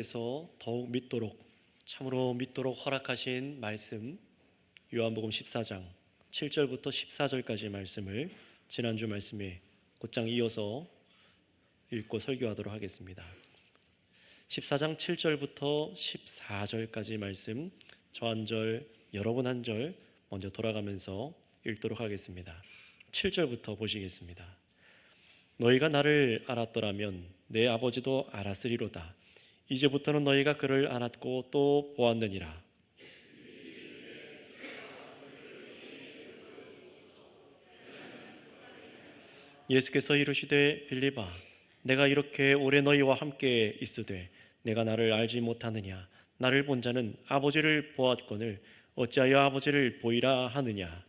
그래서 더욱 믿도록, 참으로 믿도록 허락하신 말씀, 요한복음 14장 7절부터 14절까지 말씀을 지난주 말씀에 곧장 이어서 읽고 설교하도록 하겠습니다. 14장 7절부터 14절까지 말씀, 저 한 절, 여러분 한 절 먼저 돌아가면서 읽도록 하겠습니다. 7절부터 보시겠습니다. 너희가 나를 알았더라면 내 아버지도 알았으리로다. 이제부터는 너희가 그를 알았고 또 보았느니라. 예수께서 이르시되 빌립아, 내가 이렇게 오래 너희와 함께 있으되 내가 나를 알지 못하느냐? 나를 본 자는 아버지를 보았거늘 어찌하여 아버지를 보이라 하느냐?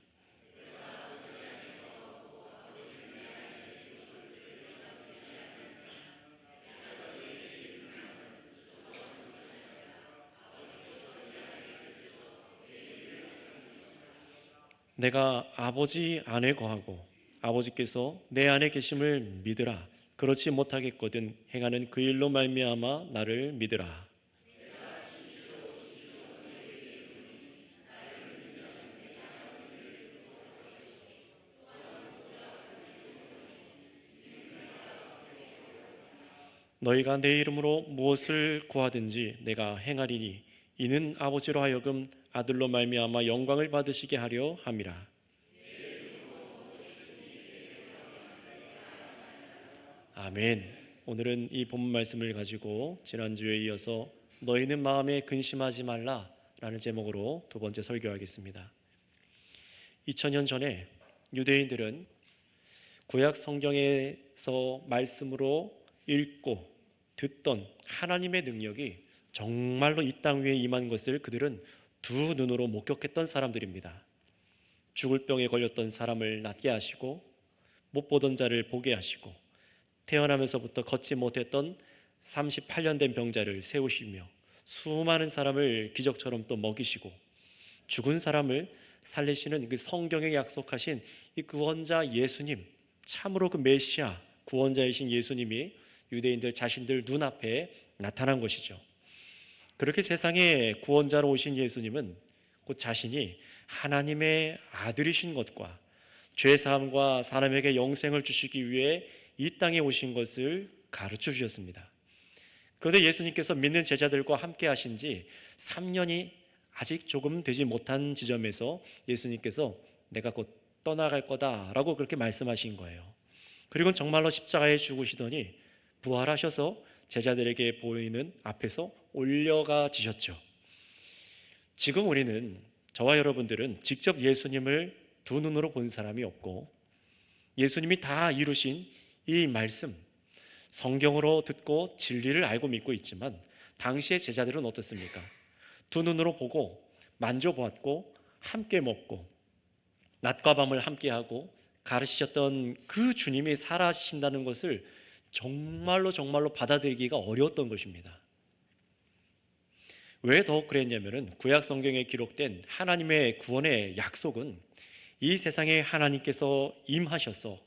내가 아버지 안에 거하고 아버지께서 내 안에 계심을 믿으라. 그렇지 못하겠거든 행하는 그 일로 말미암아 나를 믿으라. 너희가 내 이름으로 무엇을 구하든지 내가 행하리니 이는 아버지로 하여금 아들로 말미암아 영광을 받으시게 하려 함이라. 아멘. 오늘은 이 본문 말씀을 가지고 지난주에 이어서 너희는 마음에 근심하지 말라라는 제목으로 두 번째 설교하겠습니다. 2000년 전에 유대인들은 구약 성경에서 말씀으로 읽고 듣던 하나님의 능력이 정말로 이 땅 위에 임한 것을 그들은 두 눈으로 목격했던 사람들입니다. 죽을 병에 걸렸던 사람을 낫게 하시고 못 보던 자를 보게 하시고 태어나면서부터 걷지 못했던 38년 된 병자를 세우시며 수많은 사람을 기적처럼 또 먹이시고 죽은 사람을 살리시는 그 성경에 약속하신 이 구원자 예수님, 참으로 그 메시아 구원자이신 예수님이 유대인들 자신들 눈앞에 나타난 것이죠. 그렇게 세상에 구원자로 오신 예수님은 곧 자신이 하나님의 아들이신 것과 죄사함과 사람에게 영생을 주시기 위해 이 땅에 오신 것을 가르쳐 주셨습니다. 그런데 예수님께서 믿는 제자들과 함께 하신 지 3년이 아직 조금 되지 못한 지점에서 예수님께서 내가 곧 떠나갈 거다라고 그렇게 말씀하신 거예요. 그리고 정말로 십자가에 죽으시더니 부활하셔서 제자들에게 보이는 앞에서 올려가지셨죠. 지금 우리는, 저와 여러분들은 직접 예수님을 두 눈으로 본 사람이 없고 예수님이 다 이루신 이 말씀, 성경으로 듣고 진리를 알고 믿고 있지만 당시의 제자들은 어떻습니까? 두 눈으로 보고 만져보았고 함께 먹고 낮과 밤을 함께하고 가르치셨던 그 주님이 살아신다는 것을 정말로 받아들이기가 어려웠던 것입니다. 왜 더욱 그랬냐면은 구약 성경에 기록된 하나님의 구원의 약속은 이 세상에 하나님께서 임하셔서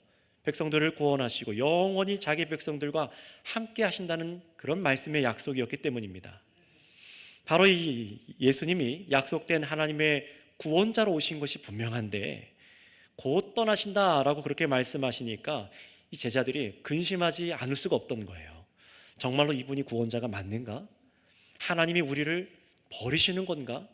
백성들을 구원하시고 영원히 자기 백성들과 함께 하신다는 그런 말씀의 약속이었기 때문입니다. 바로 이 예수님이 약속된 하나님의 구원자로 오신 것이 분명한데 곧 떠나신다라고 그렇게 말씀하시니까 이 제자들이 근심하지 않을 수가 없던 거예요. 정말로 이분이 구원자가 맞는가? 하나님이 우리를 버리시는 건가?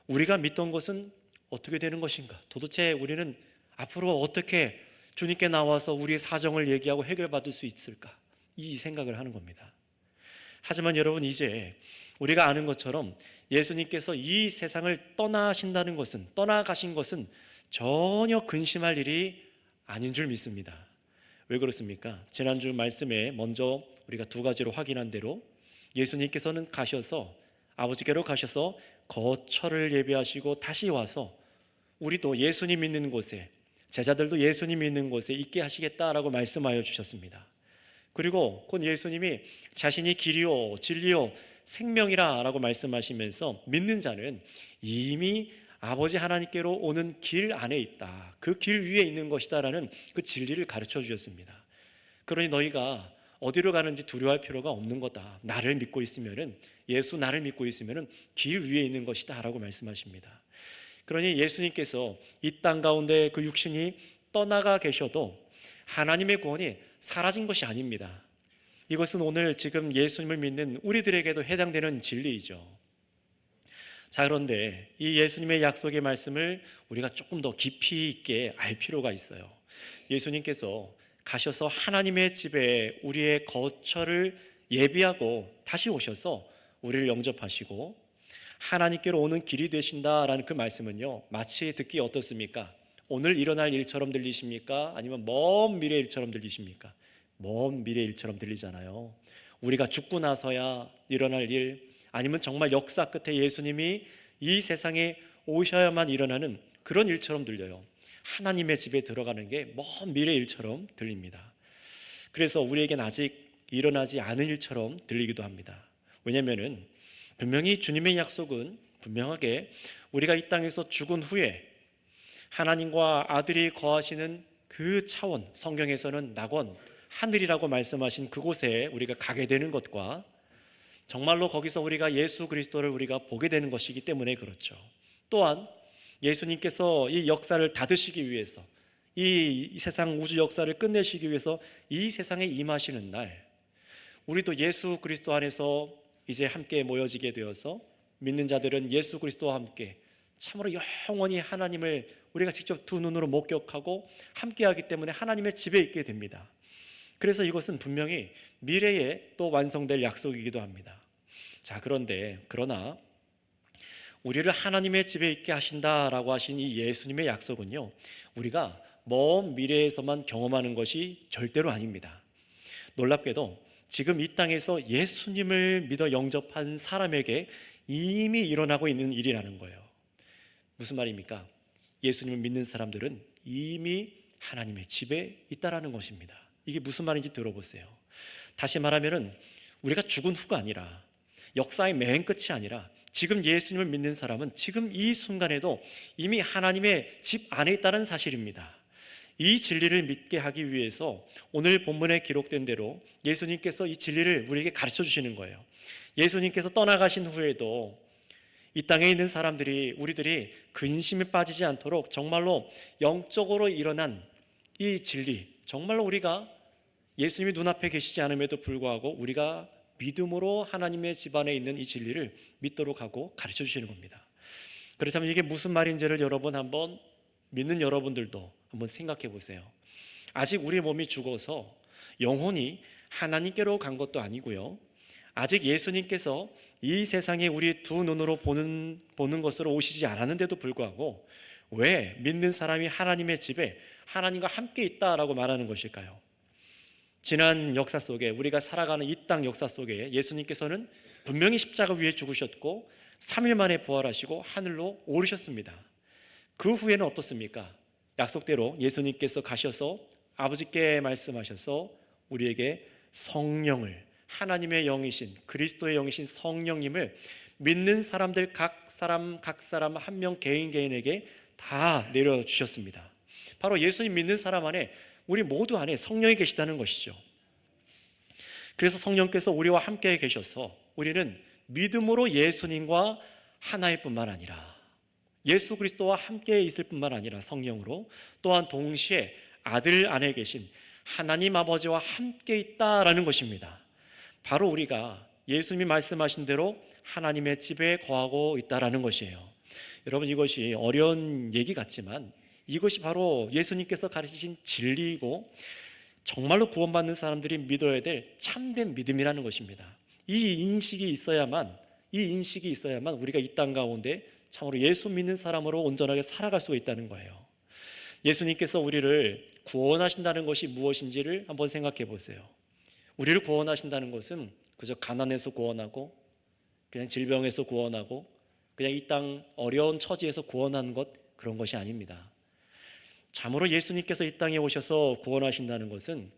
우리가 믿던 것은 어떻게 되는 것인가? 도대체 우리는 앞으로 어떻게 주님께 나와서 우리의 사정을 얘기하고 해결받을 수 있을까? 이 생각을 하는 겁니다. 하지만 여러분, 이제 우리가 아는 것처럼 예수님께서 이 세상을 떠나가신 것은 전혀 근심할 일이 아닌 줄 믿습니다. 왜 그렇습니까? 지난주 말씀에 먼저 우리가 두 가지로 확인한 대로 예수님께서는 아버지께로 가셔서 거처를 예비하시고 다시 와서 우리도 예수님 믿는 곳에, 제자들도 예수님 믿는 곳에 있게 하시겠다라고 말씀하여 주셨습니다. 그리고 곧 예수님이 자신이 길이요 진리요 생명이라 라고 말씀하시면서 믿는 자는 이미 아버지 하나님께로 오는 길 안에 있다, 그 길 위에 있는 것이다 라는 그 진리를 가르쳐 주셨습니다. 그러니 너희가 어디로 가는지 두려워할 필요가 없는 거다. 나를 믿고 있으면은, 예수 나를 믿고 있으면은 길 위에 있는 것이다 라고 말씀하십니다. 그러니 예수님께서 이 땅 가운데 그 육신이 떠나가 계셔도 하나님의 구원이 사라진 것이 아닙니다. 이것은 오늘 지금 예수님을 믿는 우리들에게도 해당되는 진리이죠. 자, 그런데 이 예수님의 약속의 말씀을 우리가 조금 더 깊이 있게 알 필요가 있어요. 예수님께서 가셔서 하나님의 집에 우리의 거처를 예비하고 다시 오셔서 우리를 영접하시고 하나님께로 오는 길이 되신다라는 그 말씀은요, 마치 듣기 어떻습니까? 오늘 일어날 일처럼 들리십니까? 아니면 먼 미래 일처럼 들리십니까? 먼 미래 일처럼 들리잖아요. 우리가 죽고 나서야 일어날 일, 아니면 정말 역사 끝에 예수님이 이 세상에 오셔야만 일어나는 그런 일처럼 들려요. 하나님의 집에 들어가는 게 먼 미래 일처럼 들립니다. 그래서 우리에겐 아직 일어나지 않은 일처럼 들리기도 합니다. 왜냐하면 분명히 주님의 약속은 분명하게 우리가 이 땅에서 죽은 후에 하나님과 아들이 거하시는 그 차원, 성경에서는 낙원, 하늘이라고 말씀하신 그곳에 우리가 가게 되는 것과 정말로 거기서 우리가 예수 그리스도를 우리가 보게 되는 것이기 때문에 그렇죠. 또한 예수님께서 이 역사를 닫으시기 위해서, 이 세상 우주 역사를 끝내시기 위해서 이 세상에 임하시는 날, 우리도 예수 그리스도 안에서 이제 함께 모여지게 되어서 믿는 자들은 예수 그리스도와 함께 참으로 영원히 하나님을 우리가 직접 두 눈으로 목격하고 함께하기 때문에 하나님의 집에 있게 됩니다. 그래서 이것은 분명히 미래에 또 완성될 약속이기도 합니다. 자, 그러나 우리를 하나님의 집에 있게 하신다라고 하신 이 예수님의 약속은요, 우리가 먼 미래에서만 경험하는 것이 절대로 아닙니다. 놀랍게도 지금 이 땅에서 예수님을 믿어 영접한 사람에게 이미 일어나고 있는 일이라는 거예요. 무슨 말입니까? 예수님을 믿는 사람들은 이미 하나님의 집에 있다라는 것입니다. 이게 무슨 말인지 들어보세요. 다시 말하면은 우리가 죽은 후가 아니라, 역사의 맨 끝이 아니라, 지금 예수님을 믿는 사람은 지금 이 순간에도 이미 하나님의 집 안에 있다는 사실입니다. 이 진리를 믿게 하기 위해서 오늘 본문에 기록된 대로 예수님께서 이 진리를 우리에게 가르쳐 주시는 거예요. 예수님께서 떠나가신 후에도 이 땅에 있는 사람들이, 우리들이 근심에 빠지지 않도록 정말로 영적으로 일어난 이 진리, 정말로 우리가 예수님이 눈앞에 계시지 않음에도 불구하고 우리가 믿음으로 하나님의 집안에 있는 이 진리를 믿도록 하고 가르쳐 주시는 겁니다. 그렇다면 이게 무슨 말인지를 여러분 한번, 믿는 여러분들도 한번 생각해 보세요. 아직 우리 몸이 죽어서 영혼이 하나님께로 간 것도 아니고요, 아직 예수님께서 이 세상에 우리 두 눈으로 보는 것으로 오시지 않았는데도 불구하고 왜 믿는 사람이 하나님의 집에 하나님과 함께 있다라고 말하는 것일까요? 지난 역사 속에, 우리가 살아가는 이 땅 역사 속에 예수님께서는 분명히 십자가 위에 죽으셨고 3일 만에 부활하시고 하늘로 오르셨습니다. 그 후에는 어떻습니까? 약속대로 예수님께서 가셔서 아버지께 말씀하셔서 우리에게 성령을, 하나님의 영이신, 그리스도의 영이신 성령님을 믿는 사람들 각 사람 한 명 개인에게 다 내려주셨습니다. 바로 예수님 믿는 사람 안에, 우리 모두 안에 성령이 계시다는 것이죠. 그래서 성령께서 우리와 함께 계셔서 우리는 믿음으로 예수님과 하나일 뿐만 아니라, 예수 그리스도와 함께 있을 뿐만 아니라 성령으로 또한 동시에 아들 안에 계신 하나님 아버지와 함께 있다라는 것입니다. 바로 우리가 예수님이 말씀하신 대로 하나님의 집에 거하고 있다라는 것이에요. 여러분, 이것이 어려운 얘기 같지만 이것이 바로 예수님께서 가르치신 진리이고 정말로 구원받는 사람들이 믿어야 될 참된 믿음이라는 것입니다. 이 인식이 있어야만 우리가 이 땅 가운데 참으로 예수 믿는 사람으로 온전하게 살아갈 수가 있다는 거예요. 예수님께서 우리를 구원하신다는 것이 무엇인지를 한번 생각해 보세요. 우리를 구원하신다는 것은 그저 가난에서 구원하고, 그냥 질병에서 구원하고, 그냥 이 땅 어려운 처지에서 구원하는 것, 그런 것이 아닙니다. 참으로 예수님께서 이 땅에 오셔서 구원하신다는 것은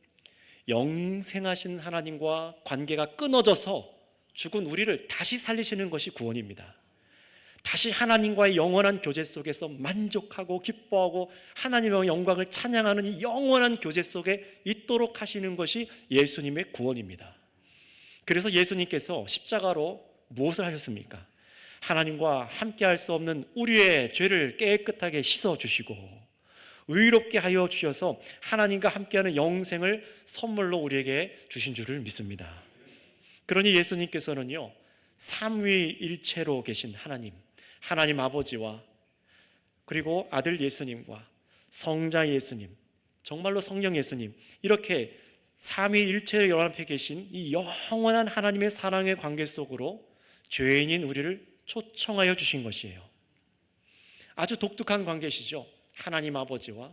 영생하신 하나님과 관계가 끊어져서 죽은 우리를 다시 살리시는 것이 구원입니다. 다시 하나님과의 영원한 교제 속에서 만족하고 기뻐하고 하나님의 영광을 찬양하는 이 영원한 교제 속에 있도록 하시는 것이 예수님의 구원입니다. 그래서 예수님께서 십자가로 무엇을 하셨습니까? 하나님과 함께할 수 없는 우리의 죄를 깨끗하게 씻어주시고 의롭게 하여 주셔서 하나님과 함께하는 영생을 선물로 우리에게 주신 줄을 믿습니다. 그러니 예수님께서는요, 삼위일체로 계신 하나님 아버지와 그리고 아들 예수님과 성자 예수님, 정말로 성령 예수님, 이렇게 삼위일체로 연합해 계신 이 영원한 하나님의 사랑의 관계 속으로 죄인인 우리를 초청하여 주신 것이에요. 아주 독특한 관계시죠. 하나님 아버지와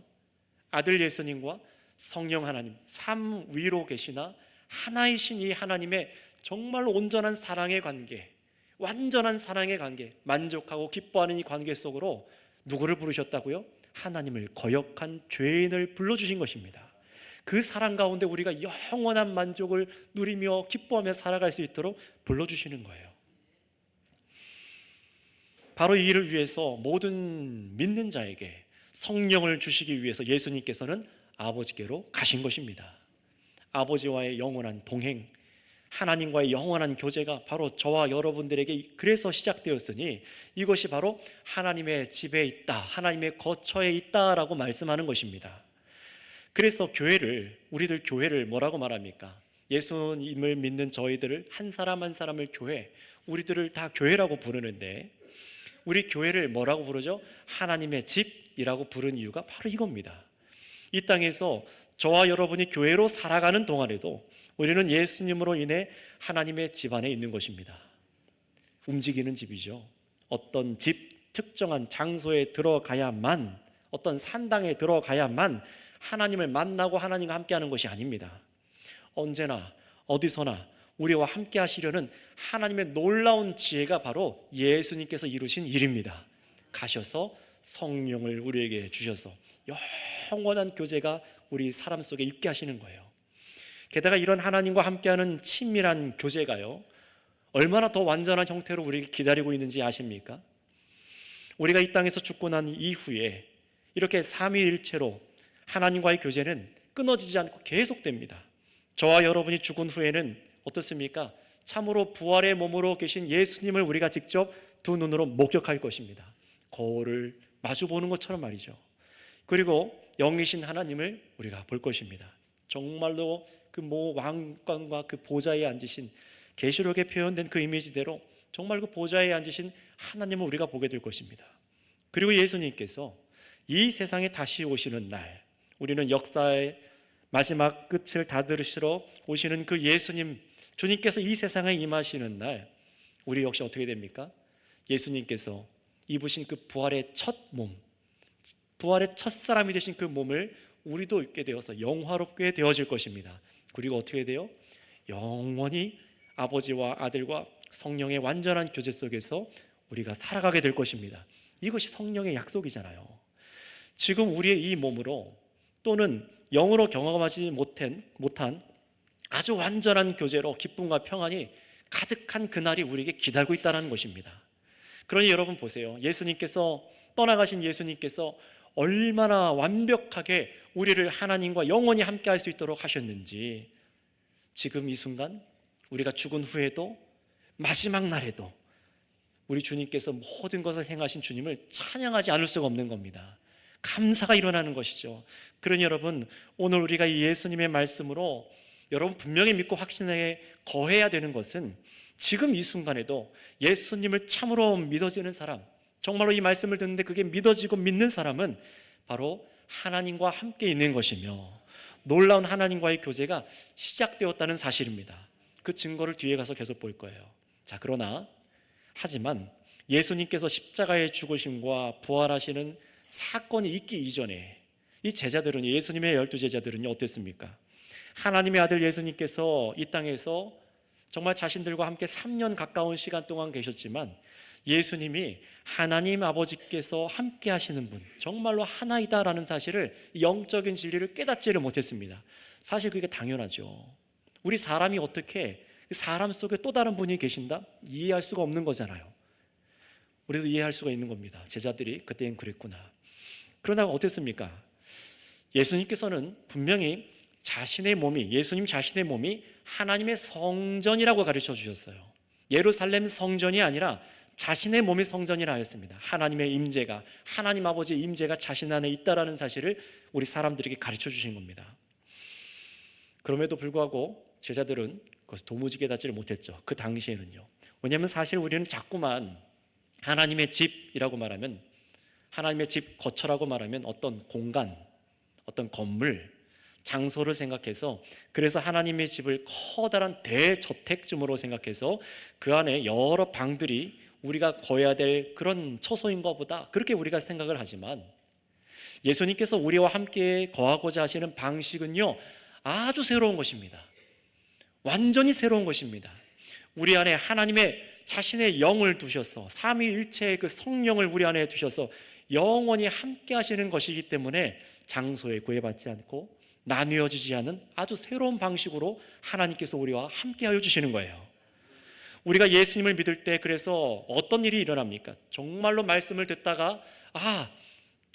아들 예수님과 성령 하나님, 삼위로 계시나 하나이신 이 하나님의 정말로 온전한 사랑의 관계, 완전한 사랑의 관계, 만족하고 기뻐하는 이 관계 속으로 누구를 부르셨다고요? 하나님을 거역한 죄인을 불러주신 것입니다. 그 사랑 가운데 우리가 영원한 만족을 누리며 기뻐하며 살아갈 수 있도록 불러주시는 거예요. 바로 이 일을 위해서 모든 믿는 자에게 성령을 주시기 위해서 예수님께서는 아버지께로 가신 것입니다. 아버지와의 영원한 동행, 하나님과의 영원한 교제가 바로 저와 여러분들에게 그래서 시작되었으니 이것이 바로 하나님의 집에 있다, 하나님의 거처에 있다라고 말씀하는 것입니다. 그래서 우리들 교회를 뭐라고 말합니까? 예수님을 믿는 저희들을 한 사람 한 사람을 교회, 우리들을 다 교회라고 부르는데 우리 교회를 뭐라고 부르죠? 하나님의 집이라고 부른 이유가 바로 이겁니다. 이 땅에서 저와 여러분이 교회로 살아가는 동안에도 우리는 예수님으로 인해 하나님의 집 안에 있는 것입니다. 움직이는 집이죠. 어떤 집, 특정한 장소에 들어가야만, 어떤 산당에 들어가야만 하나님을 만나고 하나님과 함께하는 것이 아닙니다. 언제나 어디서나 우리와 함께 하시려는 하나님의 놀라운 지혜가 바로 예수님께서 이루신 일입니다. 가셔서 성령을 우리에게 주셔서 영원한 교제가 우리 사람 속에 있게 하시는 거예요. 게다가 이런 하나님과 함께하는 친밀한 교제가요, 얼마나 더 완전한 형태로 우리에게 기다리고 있는지 아십니까? 우리가 이 땅에서 죽고 난 이후에 이렇게 삼위일체로 하나님과의 교제는 끊어지지 않고 계속됩니다. 저와 여러분이 죽은 후에는 어떻습니까? 참으로 부활의 몸으로 계신 예수님을 우리가 직접 두 눈으로 목격할 것입니다. 거울을 마주보는 것처럼 말이죠. 그리고 영이신 하나님을 우리가 볼 것입니다. 정말로 그 왕관과 그 보좌에 앉으신, 계시록에 표현된 그 이미지대로 정말 그 보좌에 앉으신 하나님을 우리가 보게 될 것입니다. 그리고 예수님께서 이 세상에 다시 오시는 날, 우리는 역사의 마지막 끝을 다스리시러 오시는 그 예수님, 주님께서 이 세상에 임하시는 날, 우리 역시 어떻게 됩니까? 예수님께서 입으신 그 부활의 첫 몸, 부활의 첫 사람이 되신 그 몸을 우리도 입게 되어서 영화롭게 되어질 것입니다. 그리고 어떻게 돼요? 영원히 아버지와 아들과 성령의 완전한 교제 속에서 우리가 살아가게 될 것입니다. 이것이 성령의 약속이잖아요. 지금 우리의 이 몸으로 또는 영으로 경험하지 못한 아주 완전한 교제로 기쁨과 평안이 가득한 그날이 우리에게 기다리고 있다는 것입니다. 그러니 여러분 보세요. 떠나가신 예수님께서 얼마나 완벽하게 우리를 하나님과 영원히 함께 할 수 있도록 하셨는지, 지금 이 순간 우리가 죽은 후에도 마지막 날에도 우리 주님께서 모든 것을 행하신 주님을 찬양하지 않을 수가 없는 겁니다. 감사가 일어나는 것이죠. 그러니 여러분, 오늘 우리가 이 예수님의 말씀으로 여러분 분명히 믿고 확신에 거해야 되는 것은 지금 이 순간에도 예수님을 참으로 믿어지는 사람, 정말로 이 말씀을 듣는데 그게 믿어지고 믿는 사람은 바로 하나님과 함께 있는 것이며 놀라운 하나님과의 교제가 시작되었다는 사실입니다. 그 증거를 뒤에 가서 계속 볼 거예요. 자, 하지만 예수님께서 십자가의 죽으심과 부활하시는 사건이 있기 이전에 이 제자들은, 예수님의 12제자들은요 어땠습니까? 하나님의 아들 예수님께서 이 땅에서 정말 자신들과 함께 3년 가까운 시간 동안 계셨지만 예수님이 하나님 아버지께서 함께 하시는 분, 정말로 하나이다라는 사실을, 영적인 진리를 깨닫지를 못했습니다. 사실 그게 당연하죠. 우리 사람이 어떻게 사람 속에 또 다른 분이 계신다? 이해할 수가 없는 거잖아요. 우리도 이해할 수가 있는 겁니다. 제자들이 그때는 그랬구나. 그러나 어땠습니까? 예수님께서는 분명히 예수님 자신의 몸이 하나님의 성전이라고 가르쳐 주셨어요. 예루살렘 성전이 아니라 자신의 몸이 성전이라 하였습니다. 하나님의 임재가, 하나님 아버지의 임재가 자신 안에 있다라는 사실을 우리 사람들에게 가르쳐 주신 겁니다. 그럼에도 불구하고 제자들은 그것을 도무지 깨닫지를 못했죠. 그 당시에는요. 왜냐하면 사실 우리는 자꾸만 하나님의 집이라고 말하면, 하나님의 집 거처라고 말하면 어떤 공간, 어떤 건물, 장소를 생각해서, 그래서 하나님의 집을 커다란 대저택쯤으로 생각해서 그 안에 여러 방들이 우리가 거해야 될 그런 처소인 것보다 그렇게 우리가 생각을 하지만, 예수님께서 우리와 함께 거하고자 하시는 방식은요, 아주 새로운 것입니다. 완전히 새로운 것입니다. 우리 안에 하나님의 자신의 영을 두셔서, 삼위일체의 그 성령을 우리 안에 두셔서 영원히 함께 하시는 것이기 때문에 장소에 구애받지 않고 나뉘어지지 않은 아주 새로운 방식으로 하나님께서 우리와 함께 하여 주시는 거예요. 우리가 예수님을 믿을 때 그래서 어떤 일이 일어납니까? 정말로 말씀을 듣다가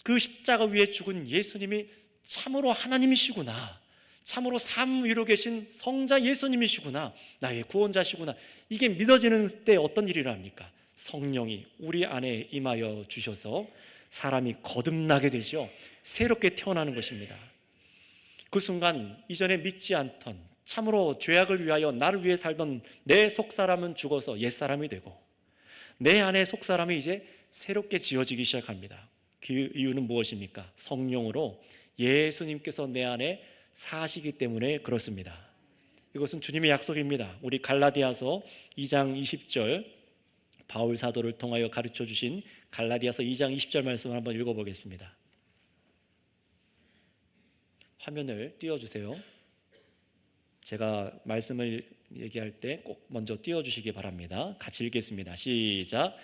그 십자가 위에 죽은 예수님이 참으로 하나님이시구나, 참으로 삶 위로 계신 성자 예수님이시구나, 나의 구원자시구나, 이게 믿어지는 때 어떤 일이 일어납니까? 성령이 우리 안에 임하여 주셔서 사람이 거듭나게 되죠. 새롭게 태어나는 것입니다. 그 순간 이전에 믿지 않던, 참으로 죄악을 위하여 나를 위해 살던 내 속사람은 죽어서 옛사람이 되고, 내 안에 속사람이 이제 새롭게 지어지기 시작합니다. 그 이유는 무엇입니까? 성령으로 예수님께서 내 안에 사시기 때문에 그렇습니다. 이것은 주님의 약속입니다. 우리 갈라디아서 2장 20절, 바울 사도를 통하여 가르쳐 주신 갈라디아서 2장 20절 말씀을 한번 읽어보겠습니다. 화면을 띄워주세요. 제가 말씀을 얘기할 때 꼭 먼저 띄워주시기 바랍니다. 같이 읽겠습니다. 시작.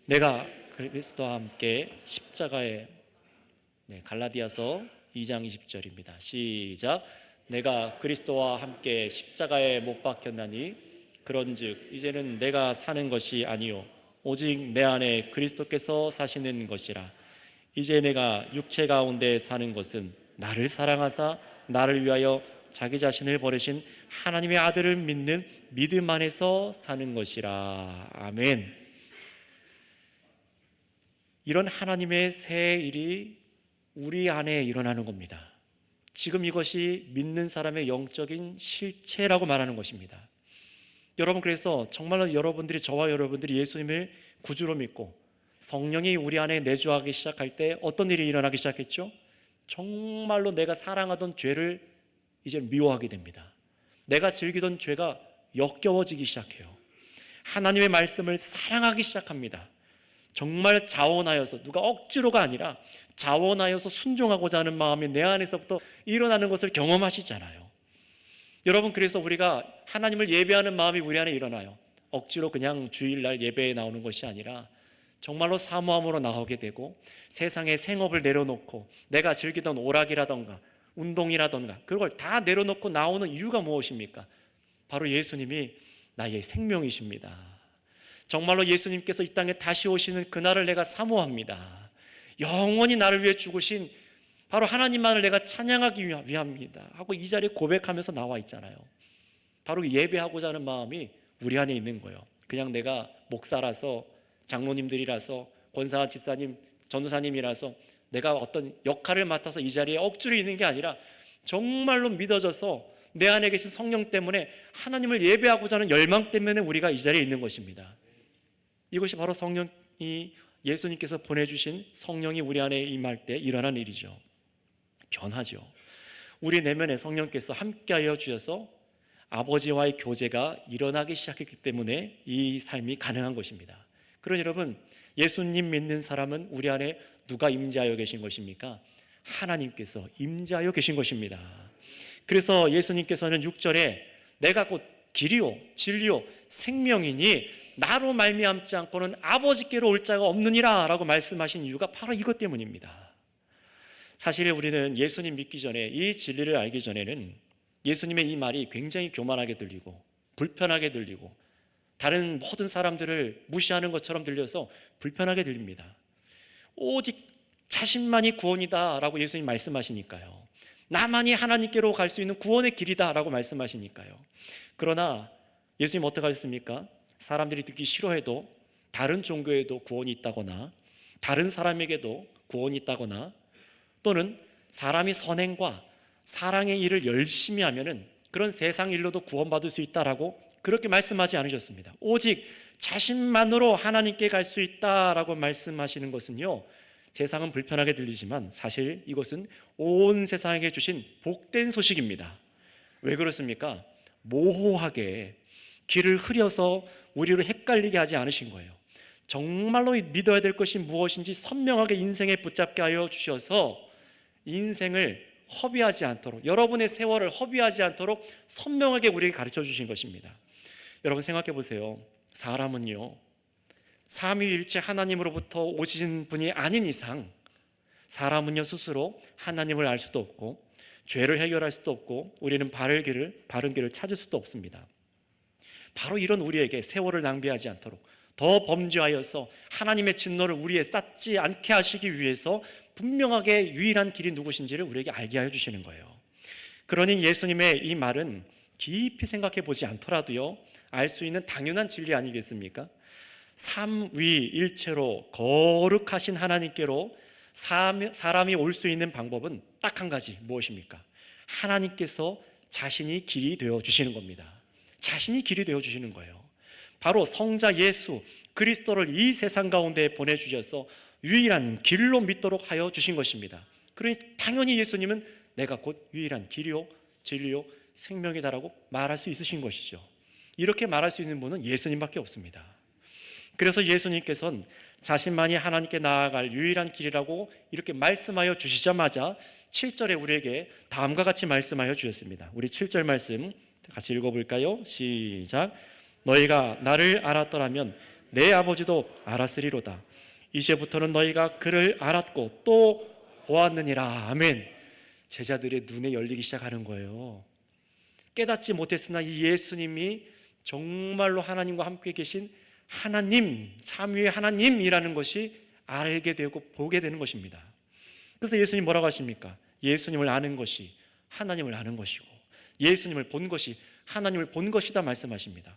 내가 그리스도와 함께 십자가에, 갈라디아서 2장 20절입니다. 시작. 내가 그리스도와 함께 십자가에 못 박혔나니 그런즉 이제는 내가 사는 것이 아니요 오직 내 안에 그리스도께서 사시는 것이라. 이제 내가 육체 가운데 사는 것은 나를 사랑하사 나를 위하여 자기 자신을 버리신 하나님의 아들을 믿는 믿음 안에서 사는 것이라. 아멘. 이런 하나님의 새 일이 우리 안에 일어나는 겁니다. 지금 이것이 믿는 사람의 영적인 실체라고 말하는 것입니다. 여러분, 그래서 정말로 저와 여러분들이 예수님을 구주로 믿고 성령이 우리 안에 내주하기 시작할 때 어떤 일이 일어나기 시작했죠? 정말로 내가 사랑하던 죄를 이제 미워하게 됩니다. 내가 즐기던 죄가 역겨워지기 시작해요. 하나님의 말씀을 사랑하기 시작합니다. 정말 자원하여서, 누가 억지로가 아니라 자원하여서 순종하고자 하는 마음이 내 안에서부터 일어나는 것을 경험하시잖아요. 여러분, 그래서 우리가 하나님을 예배하는 마음이 우리 안에 일어나요. 억지로 그냥 주일날 예배에 나오는 것이 아니라 정말로 사모함으로 나오게 되고, 세상의 생업을 내려놓고 내가 즐기던 오락이라던가 운동이라던가 그걸 다 내려놓고 나오는 이유가 무엇입니까? 바로 예수님이 나의 생명이십니다. 정말로 예수님께서 이 땅에 다시 오시는 그날을 내가 사모합니다. 영원히 나를 위해 죽으신 바로 하나님만을 내가 찬양하기 위함입니다 하고 이 자리에 고백하면서 나와 있잖아요. 바로 예배하고자 하는 마음이 우리 안에 있는 거예요. 그냥 내가 목사라서, 장로님들이라서, 권사 집사님, 전도사님이라서 내가 어떤 역할을 맡아서 이 자리에 억지로 있는 게 아니라 정말로 믿어져서 내 안에 계신 성령 때문에 하나님을 예배하고자 하는 열망 때문에 우리가 이 자리에 있는 것입니다. 이것이 바로 성령이, 예수님께서 보내주신 성령이 우리 안에 임할 때 일어난 일이죠. 변하죠. 우리 내면에 성령께서 함께하여 주셔서 아버지와의 교제가 일어나기 시작했기 때문에 이 삶이 가능한 것입니다. 그러니 여러분, 예수님 믿는 사람은 우리 안에 누가 임재하여 계신 것입니까? 하나님께서 임재하여 계신 것입니다. 그래서 예수님께서는 6절에 내가 곧 길이요 진리요 생명이니 나로 말미암지 않고는 아버지께로 올 자가 없느니라 라고 말씀하신 이유가 바로 이것 때문입니다. 사실 우리는 예수님 믿기 전에, 이 진리를 알기 전에는 예수님의 이 말이 굉장히 교만하게 들리고 불편하게 들리고 다른 모든 사람들을 무시하는 것처럼 들려서 불편하게 들립니다. 오직 자신만이 구원이다 라고 예수님 말씀하시니까요. 나만이 하나님께로 갈 수 있는 구원의 길이다 라고 말씀하시니까요. 그러나 예수님 어떻게 하셨습니까? 사람들이 듣기 싫어해도 다른 종교에도 구원이 있다거나 다른 사람에게도 구원이 있다거나 또는 사람이 선행과 사랑의 일을 열심히 하면은 그런 세상 일로도 구원받을 수 있다라고 그렇게 말씀하지 않으셨습니다. 오직 자신만으로 하나님께 갈 수 있다라고 말씀하시는 것은요, 세상은 불편하게 들리지만 사실 이것은 온 세상에게 주신 복된 소식입니다. 왜 그렇습니까? 모호하게 길을 흐려서 우리를 헷갈리게 하지 않으신 거예요. 정말로 믿어야 될 것이 무엇인지 선명하게 인생에 붙잡게 하여 주셔서 인생을 허비하지 않도록, 여러분의 세월을 허비하지 않도록 선명하게 우리에게 가르쳐 주신 것입니다. 여러분 생각해 보세요. 사람은요, 삼위일체 하나님으로부터 오신 분이 아닌 이상 사람은요 스스로 하나님을 알 수도 없고 죄를 해결할 수도 없고 우리는 바른 길을 찾을 수도 없습니다. 바로 이런 우리에게 세월을 낭비하지 않도록 더 범죄하여서 하나님의 진노를 우리에 쌓지 않게 하시기 위해서 분명하게 유일한 길이 누구신지를 우리에게 알게 하여 주시는 거예요. 그러니 예수님의 이 말은 깊이 생각해 보지 않더라도요 알 수 있는 당연한 진리 아니겠습니까? 삼위일체로 거룩하신 하나님께로 사람이 올 수 있는 방법은 딱 한 가지, 무엇입니까? 하나님께서 자신이 길이 되어 주시는 겁니다. 자신이 길이 되어 주시는 거예요. 바로 성자 예수 그리스도를 이 세상 가운데 보내주셔서 유일한 길로 믿도록 하여 주신 것입니다. 그러니 당연히 예수님은 내가 곧 유일한 길이요 진리요 생명이다라고 말할 수 있으신 것이죠. 이렇게 말할 수 있는 분은 예수님밖에 없습니다. 그래서 예수님께서는 자신만이 하나님께 나아갈 유일한 길이라고 이렇게 말씀하여 주시자마자 7절에 우리에게 다음과 같이 말씀하여 주셨습니다. 우리 7절 말씀 같이 읽어볼까요? 시작. 너희가 나를 알았더라면 내 아버지도 알았으리로다. 이제부터는 너희가 그를 알았고 또 보았느니라. 아멘. 제자들의 눈에 열리기 시작하는 거예요. 깨닫지 못했으나 이 예수님이 정말로 하나님과 함께 계신 하나님, 삼위의 하나님이라는 것이 알게 되고 보게 되는 것입니다. 그래서 예수님 뭐라고 하십니까? 예수님을 아는 것이 하나님을 아는 것이고 예수님을 본 것이 하나님을 본 것이다 말씀하십니다.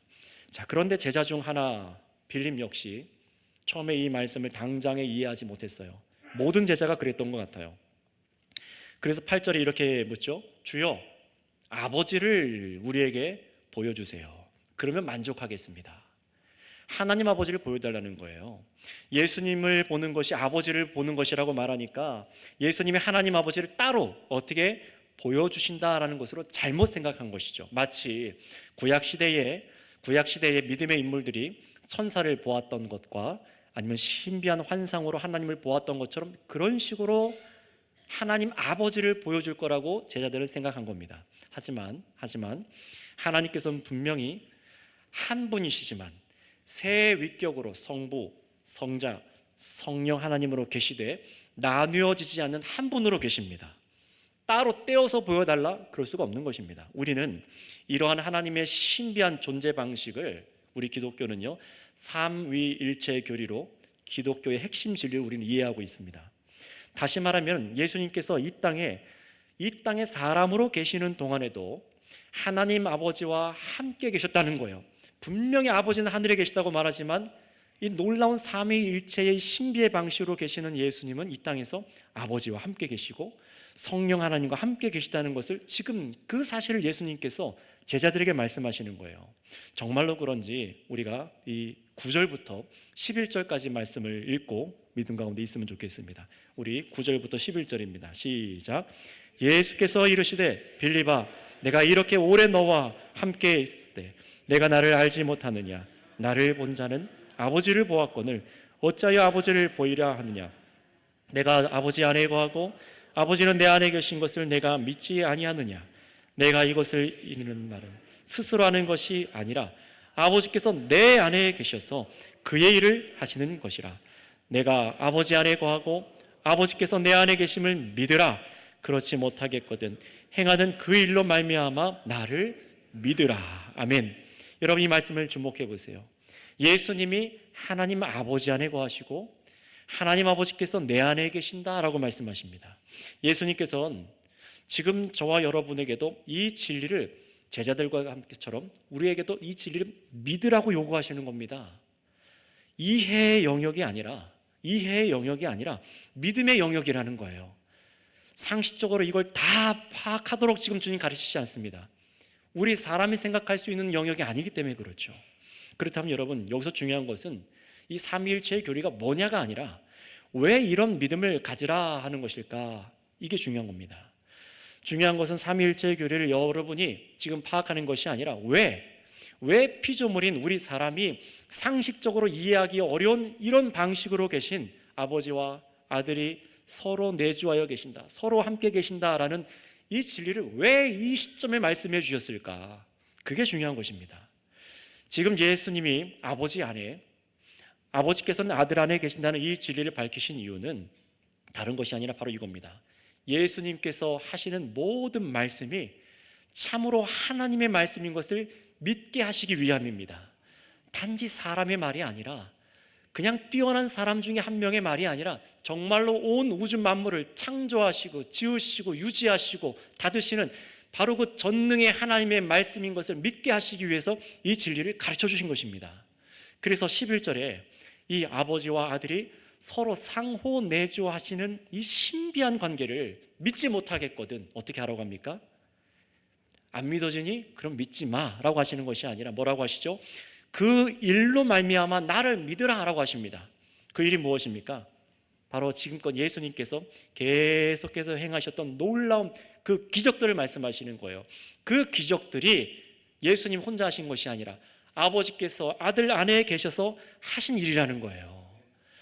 자, 그런데 제자 중 하나 빌림 역시 처음에 이 말씀을 당장에 이해하지 못했어요. 모든 제자가 그랬던 것 같아요. 그래서 8절에 이렇게 묻죠. 주여, 아버지를 우리에게 보여주세요. 그러면 만족하겠습니다. 하나님 아버지를 보여달라는 거예요. 예수님을 보는 것이 아버지를 보는 것이라고 말하니까 예수님이 하나님 아버지를 따로 어떻게 보여주신다라는 것으로 잘못 생각한 것이죠. 마치 구약시대의 믿음의 인물들이 천사를 보았던 것과 아니면 신비한 환상으로 하나님을 보았던 것처럼 그런 식으로 하나님 아버지를 보여줄 거라고 제자들은 생각한 겁니다. 하지만 하나님께서는 분명히 한 분이시지만 세 위격으로 성부, 성자, 성령 하나님으로 계시되 나뉘어지지 않는 한 분으로 계십니다. 따로 떼어서 보여달라? 그럴 수가 없는 것입니다. 우리는 이러한 하나님의 신비한 존재 방식을 우리 기독교는요 삼위일체 교리로 기독교의 핵심 진리를 우리는 이해하고 있습니다. 다시 말하면 예수님께서 이 땅에 사람으로 계시는 동안에도 하나님 아버지와 함께 계셨다는 거예요. 분명히 아버지는 하늘에 계시다고 말하지만 이 놀라운 삼위일체의 신비의 방식으로 계시는 예수님은 이 땅에서 아버지와 함께 계시고 성령 하나님과 함께 계시다는 것을 지금 그 사실을 예수님께서 제자들에게 말씀하시는 거예요. 정말로 그런지 우리가 이 9절부터 11절까지 말씀을 읽고 믿음 가운데 있으면 좋겠습니다. 우리 9절부터 11절입니다. 시작. 예수께서 이르시되 빌립아 내가 이렇게 오래 너와 함께 있을 때 내가 나를 알지 못하느냐? 나를 본 자는 아버지를 보았거늘 어찌하여 아버지를 보이려 하느냐? 내가 아버지 안에 거하고 아버지는 내 안에 계신 것을 내가 믿지 아니하느냐? 내가 이것을 이르는 말은 스스로 하는 것이 아니라 아버지께서 내 안에 계셔서 그의 일을 하시는 것이라. 내가 아버지 안에 거하고 아버지께서 내 안에 계심을 믿으라. 그렇지 못하겠거든 행하는 그 일로 말미암아 나를 믿으라. 아멘. 여러분 이 말씀을 주목해 보세요. 예수님이 하나님 아버지 안에 거하시고 하나님 아버지께서 내 안에 계신다라고 말씀하십니다. 예수님께서는 지금 저와 여러분에게도 이 진리를 제자들과 함께처럼 우리에게도 이 진리를 믿으라고 요구하시는 겁니다. 이해의 영역이 아니라 믿음의 영역이라는 거예요. 상식적으로 이걸 다 파악하도록 지금 주님 가르치지 않습니다. 우리 사람이 생각할 수 있는 영역이 아니기 때문에 그렇죠. 그렇다면 여러분, 여기서 중요한 것은 이 삼위일체의 교리가 뭐냐가 아니라 왜 이런 믿음을 가지라 하는 것일까? 이게 중요한 겁니다. 중요한 것은 삼위일체의 교리를 여러분이 지금 파악하는 것이 아니라 왜 피조물인 우리 사람이 상식적으로 이해하기 어려운 이런 방식으로 계신 아버지와 아들이 서로 내주하여 계신다, 서로 함께 계신다라는 이 진리를 왜 이 시점에 말씀해 주셨을까? 그게 중요한 것입니다. 지금 예수님이 아버지 안에, 아버지께서는 아들 안에 계신다는 이 진리를 밝히신 이유는 다른 것이 아니라 바로 이겁니다. 예수님께서 하시는 모든 말씀이 참으로 하나님의 말씀인 것을 믿게 하시기 위함입니다. 단지 사람의 말이 아니라, 그냥 뛰어난 사람 중에 한 명의 말이 아니라 정말로 온 우주 만물을 창조하시고 지으시고 유지하시고 다드시는 바로 그 전능의 하나님의 말씀인 것을 믿게 하시기 위해서 이 진리를 가르쳐 주신 것입니다. 그래서 11절에 이 아버지와 아들이 서로 상호 내주하시는 이 신비한 관계를 믿지 못하겠거든 어떻게 하라고 합니까? 안 믿어지니? 그럼 믿지 마라고 하시는 것이 아니라 뭐라고 하시죠? 그 일로 말미암아 나를 믿으라 라고 하십니다. 그 일이 무엇입니까? 바로 지금껏 예수님께서 계속해서 행하셨던 놀라운 그 기적들을 말씀하시는 거예요. 그 기적들이 예수님 혼자 하신 것이 아니라 아버지께서 아들 안에 계셔서 하신 일이라는 거예요.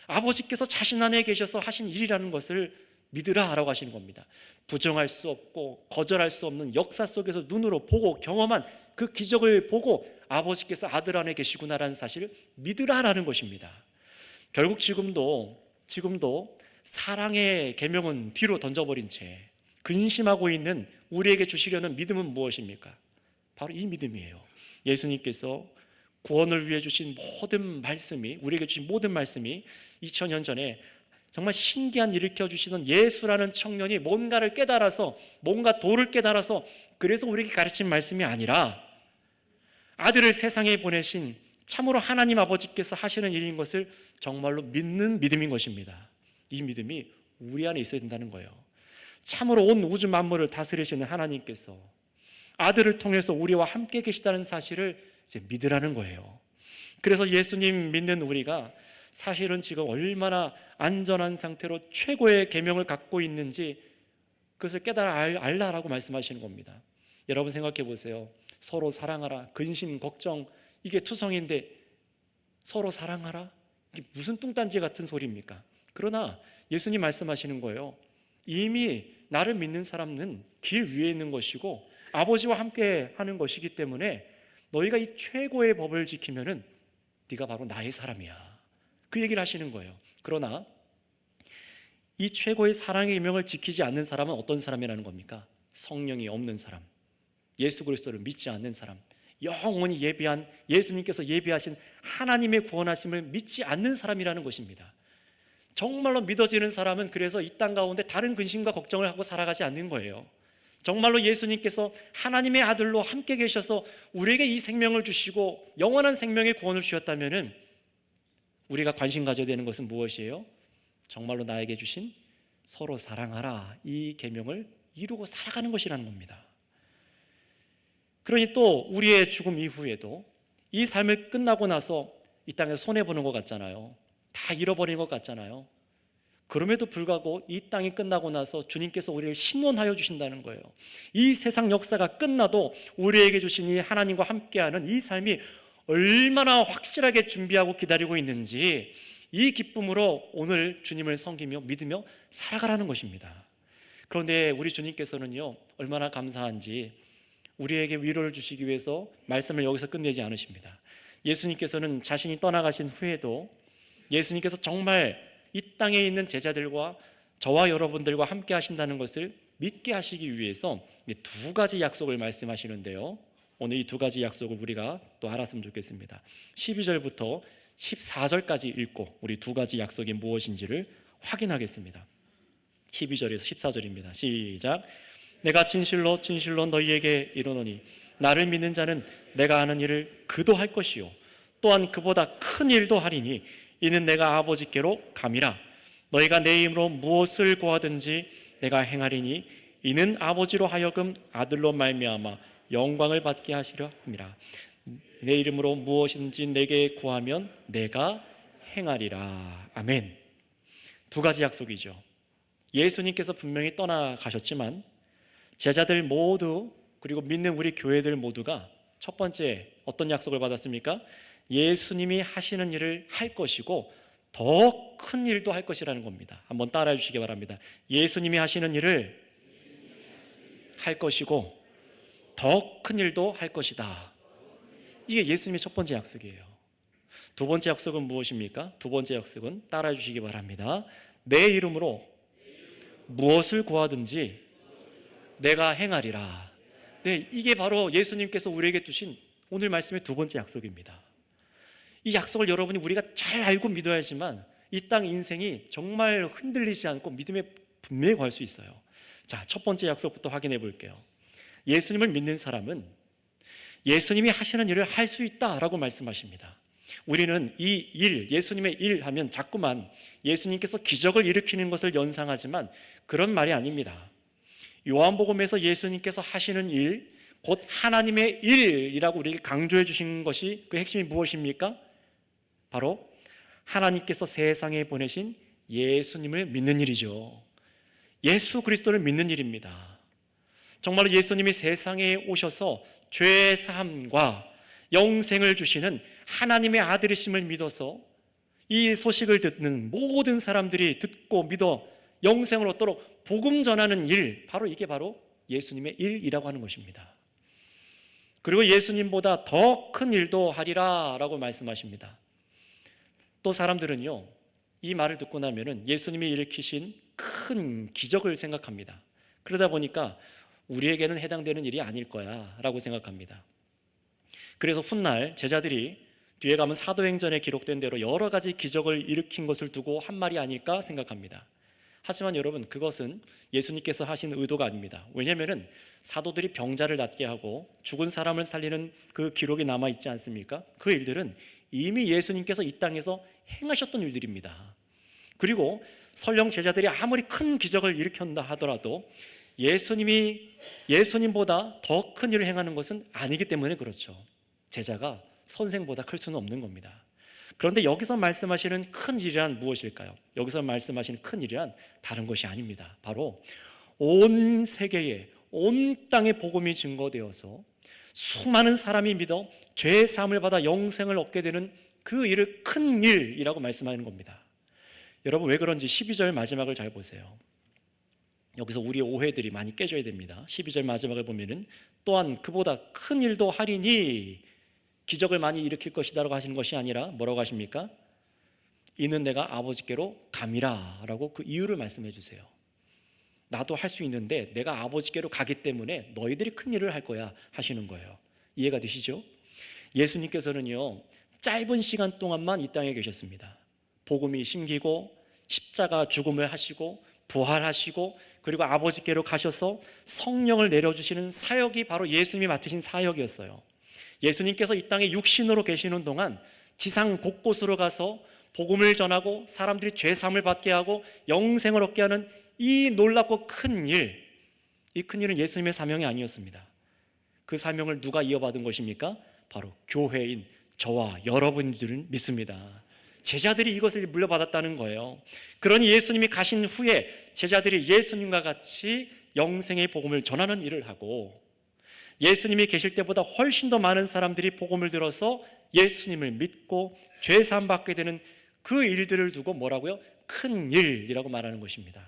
아버지께서 자신 안에 계셔서 하신 일이라는 것을 믿으라 라고 하시는 겁니다. 부정할 수 없고 거절할 수 없는 역사 속에서 눈으로 보고 경험한 그 기적을 보고 아버지께서 아들 안에 계시구나라는 사실을 믿으라라는 것입니다. 결국 지금도 사랑의 계명은 뒤로 던져버린 채 근심하고 있는 우리에게 주시려는 믿음은 무엇입니까? 바로 이 믿음이에요. 예수님께서 구원을 위해 주신 모든 말씀이, 우리에게 주신 모든 말씀이 2000년 전에 정말 신기한 일을 켜주시던 예수라는 청년이 뭔가를 깨달아서, 뭔가 도를 깨달아서 그래서 우리에게 가르친 말씀이 아니라 아들을 세상에 보내신 참으로 하나님 아버지께서 하시는 일인 것을 정말로 믿는 믿음인 것입니다. 이 믿음이 우리 안에 있어야 된다는 거예요. 참으로 온 우주 만물을 다스리시는 하나님께서 아들을 통해서 우리와 함께 계시다는 사실을 이제 믿으라는 거예요. 그래서 예수님 믿는 우리가 사실은 지금 얼마나 안전한 상태로 최고의 계명을 갖고 있는지 그것을 깨달아 알라라고 말씀하시는 겁니다. 여러분 생각해 보세요. 서로 사랑하라, 근심, 걱정, 이게 투성인데 서로 사랑하라? 이게 무슨 뚱딴지 같은 소리입니까? 그러나 예수님 말씀하시는 거예요. 이미 나를 믿는 사람은 길 위에 있는 것이고 아버지와 함께 하는 것이기 때문에 너희가 이 최고의 법을 지키면은 네가 바로 나의 사람이야. 그 얘기를 하시는 거예요. 그러나 이 최고의 사랑의 계명을 지키지 않는 사람은 어떤 사람이라는 겁니까? 성령이 없는 사람, 예수 그리스도를 믿지 않는 사람, 영원히 예비한, 예수님께서 예비하신 하나님의 구원하심을 믿지 않는 사람이라는 것입니다. 정말로 믿어지는 사람은 그래서 이 땅 가운데 다른 근심과 걱정을 하고 살아가지 않는 거예요. 정말로 예수님께서 하나님의 아들로 함께 계셔서 우리에게 이 생명을 주시고 영원한 생명의 구원을 주셨다면은 우리가 관심 가져야 되는 것은 무엇이에요? 정말로 나에게 주신 서로 사랑하라, 이 계명을 이루고 살아가는 것이라는 겁니다. 그러니 또 우리의 죽음 이후에도 이 삶을 끝나고 나서 이 땅에서 손해보는 것 같잖아요. 다 잃어버린 것 같잖아요. 그럼에도 불구하고 이 땅이 끝나고 나서 주님께서 우리를 신원하여 주신다는 거예요. 이 세상 역사가 끝나도 우리에게 주신 이 하나님과 함께하는 이 삶이 얼마나 확실하게 준비하고 기다리고 있는지 이 기쁨으로 오늘 주님을 섬기며 믿으며 살아가라는 것입니다. 그런데 우리 주님께서는요, 얼마나 감사한지 우리에게 위로를 주시기 위해서 말씀을 여기서 끝내지 않으십니다. 예수님께서는 자신이 떠나가신 후에도 예수님께서 정말 이 땅에 있는 제자들과 저와 여러분들과 함께 하신다는 것을 믿게 하시기 위해서 두 가지 약속을 말씀하시는데요, 오늘 이 두 가지 약속을 우리가 또 알았으면 좋겠습니다. 12절부터 14절까지 읽고 우리 두 가지 약속이 무엇인지를 확인하겠습니다. 12절에서 14절입니다. 시작. 내가 진실로 진실로 너희에게 이르노니 나를 믿는 자는 내가 하는 일을 그도 할 것이요 또한 그보다 큰 일도 하리니 이는 내가 아버지께로 감이라. 너희가 내 이름으로 무엇을 구하든지 내가 행하리니 이는 아버지로 하여금 아들로 말미암아 영광을 받게 하시려 함이라. 내 이름으로 무엇이든지 내게 구하면 내가 행하리라. 아멘. 두 가지 약속이죠. 예수님께서 분명히 떠나가셨지만 제자들 모두 그리고 믿는 우리 교회들 모두가 첫 번째 어떤 약속을 받았습니까? 예수님이 하시는 일을 할 것이고 더 큰 일도 할 것이라는 겁니다. 한번 따라해 주시기 바랍니다. 예수님이 하시는 일을 할 것이고 더 큰 일도 할 것이다. 이게 예수님의 첫 번째 약속이에요. 두 번째 약속은 무엇입니까? 두 번째 약속은 따라해 주시기 바랍니다. 내 이름으로 무엇을 구하든지 내가 행하리라. 네, 이게 바로 예수님께서 우리에게 주신 오늘 말씀의 두 번째 약속입니다. 이 약속을 여러분이 우리가 잘 알고 믿어야지만 이 땅 인생이 정말 흔들리지 않고 믿음에 분명히 갈 수 있어요. 자, 첫 번째 약속부터 확인해 볼게요. 예수님을 믿는 사람은 예수님이 하시는 일을 할 수 있다라고 말씀하십니다. 우리는 이 일, 예수님의 일 하면 자꾸만 예수님께서 기적을 일으키는 것을 연상하지만 그런 말이 아닙니다. 요한복음에서 예수님께서 하시는 일, 곧 하나님의 일이라고 우리에게 강조해 주신 것이 그 핵심이 무엇입니까? 바로 하나님께서 세상에 보내신 예수님을 믿는 일이죠. 예수 그리스도를 믿는 일입니다. 정말로 예수님이 세상에 오셔서 죄 사함과 영생을 주시는 하나님의 아들이심을 믿어서 이 소식을 듣는 모든 사람들이 듣고 믿어 영생을 얻도록 복음 전하는 일, 바로 이게 바로 예수님의 일이라고 하는 것입니다. 그리고 예수님보다 더 큰 일도 하리라 라고 말씀하십니다. 또 사람들은요, 이 말을 듣고 나면은 예수님이 일으키신 큰 기적을 생각합니다. 그러다 보니까 우리에게는 해당되는 일이 아닐 거야 라고 생각합니다. 그래서 훗날 제자들이 뒤에 가면 사도행전에 기록된 대로 여러 가지 기적을 일으킨 것을 두고 한 말이 아닐까 생각합니다. 하지만 여러분, 그것은 예수님께서 하신 의도가 아닙니다. 왜냐하면 사도들이 병자를 낫게 하고 죽은 사람을 살리는 그 기록이 남아있지 않습니까? 그 일들은 이미 예수님께서 이 땅에서 행하셨던 일들입니다. 그리고 설령 제자들이 아무리 큰 기적을 일으켰다 하더라도 예수님보다 더 큰 일을 행하는 것은 아니기 때문에 그렇죠. 제자가 선생보다 클 수는 없는 겁니다. 그런데 여기서 말씀하시는 큰 일이란 무엇일까요? 여기서 말씀하시는 큰 일이란 다른 것이 아닙니다. 바로 온 세계에, 온 땅에 복음이 증거되어서 수많은 사람이 믿어 죄의 사함을 받아 영생을 얻게 되는 그 일을 큰 일이라고 말씀하는 겁니다. 여러분, 왜 그런지 12절 마지막을 잘 보세요. 여기서 우리의 오해들이 많이 깨져야 됩니다. 12절 마지막을 보면은 또한 그보다 큰 일도 하리니, 기적을 많이 일으킬 것이다라고 하시는 것이 아니라 뭐라고 하십니까? 이는 내가 아버지께로 감이라 라고 그 이유를 말씀해 주세요. 나도 할 수 있는데 내가 아버지께로 가기 때문에 너희들이 큰 일을 할 거야 하시는 거예요. 이해가 되시죠? 예수님께서는요, 짧은 시간 동안만 이 땅에 계셨습니다. 복음이 심기고 십자가 죽음을 하시고 부활하시고 그리고 아버지께로 가셔서 성령을 내려주시는 사역이 바로 예수님이 맡으신 사역이었어요. 예수님께서 이 땅에 육신으로 계시는 동안 지상 곳곳으로 가서 복음을 전하고 사람들이 죄 사함을 받게 하고 영생을 얻게 하는 이 놀랍고 큰 일, 이 큰 일은 예수님의 사명이 아니었습니다. 그 사명을 누가 이어받은 것입니까? 바로 교회인 저와 여러분들은 믿습니다. 제자들이 이것을 물려받았다는 거예요. 그러니 예수님이 가신 후에 제자들이 예수님과 같이 영생의 복음을 전하는 일을 하고, 예수님이 계실 때보다 훨씬 더 많은 사람들이 복음을 들어서 예수님을 믿고 죄 사함 받게 되는 그 일들을 두고 뭐라고요? 큰 일이라고 말하는 것입니다.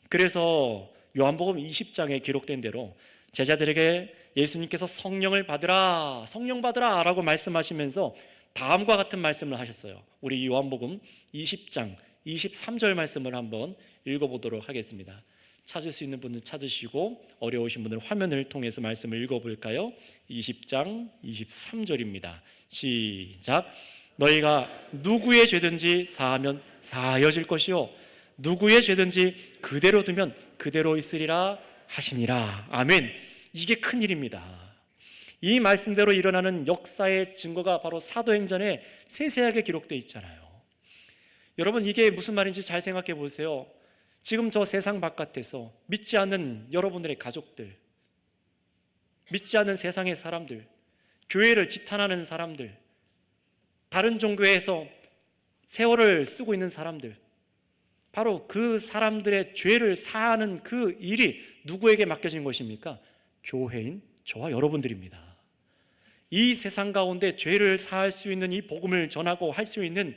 그래서 요한복음 20장에 기록된 대로 제자들에게 예수님께서 성령을 받으라, 성령 받으라 라고 말씀하시면서 다음과 같은 말씀을 하셨어요. 우리 요한복음 20장 23절 말씀을 한번 읽어보도록 하겠습니다. 찾을 수 있는 분은 찾으시고 어려우신 분들은 화면을 통해서 말씀을 읽어볼까요? 20장 23절입니다. 시작. 너희가 누구의 죄든지 사하면 사하여질 것이요 누구의 죄든지 그대로 두면 그대로 있으리라 하시니라. 아멘. 이게 큰일입니다. 이 말씀대로 일어나는 역사의 증거가 바로 사도행전에 세세하게 기록되어 있잖아요. 여러분, 이게 무슨 말인지 잘 생각해 보세요. 지금 저 세상 바깥에서 믿지 않는 여러분들의 가족들, 믿지 않는 세상의 사람들, 교회를 지탄하는 사람들, 다른 종교에서 세월을 쓰고 있는 사람들, 바로 그 사람들의 죄를 사하는 그 일이 누구에게 맡겨진 것입니까? 교회인 저와 여러분들입니다. 이 세상 가운데 죄를 사할 수 있는 이 복음을 전하고 할 수 있는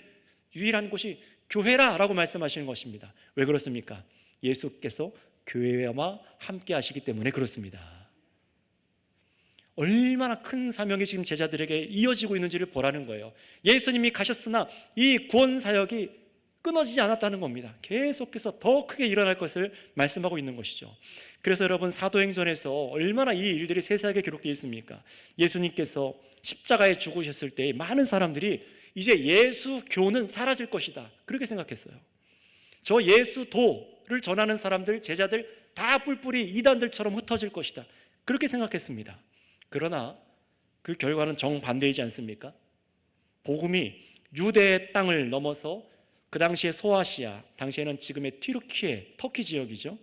유일한 곳이 교회라라고 말씀하시는 것입니다. 왜 그렇습니까? 예수께서 교회와 함께 하시기 때문에 그렇습니다. 얼마나 큰 사명이 지금 제자들에게 이어지고 있는지를 보라는 거예요. 예수님이 가셨으나 이 구원 사역이 끊어지지 않았다는 겁니다. 계속해서 더 크게 일어날 것을 말씀하고 있는 것이죠. 그래서 여러분, 사도행전에서 얼마나 이 일들이 세세하게 기록되어 있습니까? 예수님께서 십자가에 죽으셨을 때 많은 사람들이 이제 예수교는 사라질 것이다, 그렇게 생각했어요. 저 예수도를 전하는 사람들, 제자들 다 뿔뿔이 이단들처럼 흩어질 것이다, 그렇게 생각했습니다. 그러나 그 결과는 정반대이지 않습니까? 복음이 유대의 땅을 넘어서 그 당시에 소아시아, 당시에는 지금의 튀르키예, 터키 지역이죠.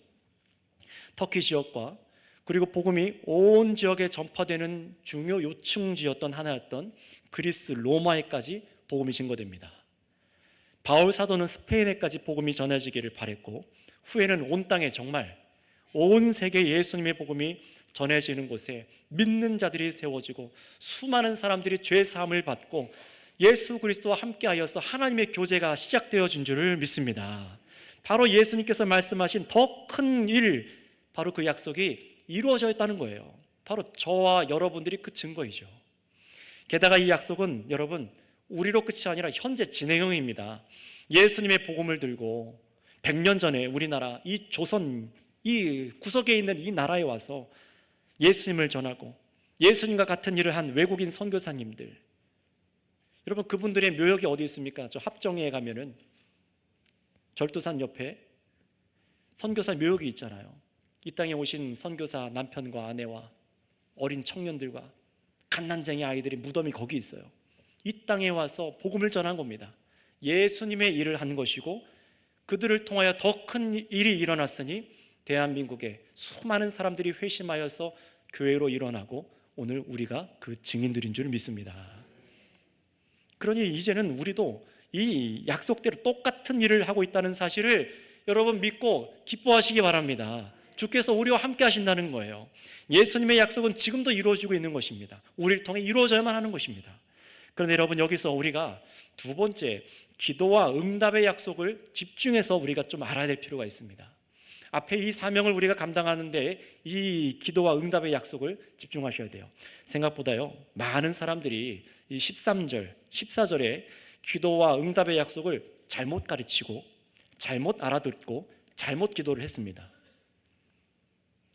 터키 지역과 그리고 복음이 온 지역에 전파되는 중요 요충지였던 하나였던 그리스 로마에까지 복음이 증거됩니다. 바울 사도는 스페인에까지 복음이 전해지기를 바랬고, 후에는 온 땅에 정말 온 세계 예수님의 복음이 전해지는 곳에 믿는 자들이 세워지고 수많은 사람들이 죄 사함을 받고 예수 그리스도와 함께하여서 하나님의 교제가 시작되어진 줄을 믿습니다. 바로 예수님께서 말씀하신 더 큰 일, 바로 그 약속이 이루어져 있다는 거예요. 바로 저와 여러분들이 그 증거이죠. 게다가 이 약속은 여러분, 우리로 끝이 아니라 현재 진행형입니다. 예수님의 복음을 들고 100년 전에 우리나라 이 조선, 이 구석에 있는 이 나라에 와서 예수님을 전하고 예수님과 같은 일을 한 외국인 선교사님들, 여러분, 그분들의 묘역이 어디 있습니까? 저 합정에 가면은 절두산 옆에 선교사 묘역이 있잖아요. 이 땅에 오신 선교사 남편과 아내와 어린 청년들과 갓난쟁이 아이들의 무덤이 거기 있어요. 이 땅에 와서 복음을 전한 겁니다. 예수님의 일을 한 것이고, 그들을 통하여 더 큰 일이 일어났으니 대한민국에 수많은 사람들이 회심하여서 교회로 일어나고 오늘 우리가 그 증인들인 줄 믿습니다. 그러니 이제는 우리도 이 약속대로 똑같은 일을 하고 있다는 사실을 여러분 믿고 기뻐하시기 바랍니다. 주께서 우리와 함께 하신다는 거예요. 예수님의 약속은 지금도 이루어지고 있는 것입니다. 우리를 통해 이루어져야만 하는 것입니다. 그런데 여러분, 여기서 우리가 두 번째, 기도와 응답의 약속을 집중해서 우리가 좀 알아야 될 필요가 있습니다. 앞에 이 사명을 우리가 감당하는데 이 기도와 응답의 약속을 집중하셔야 돼요. 생각보다요, 많은 사람들이 이 13절, 14절에 기도와 응답의 약속을 잘못 가르치고 잘못 알아듣고 잘못 기도를 했습니다.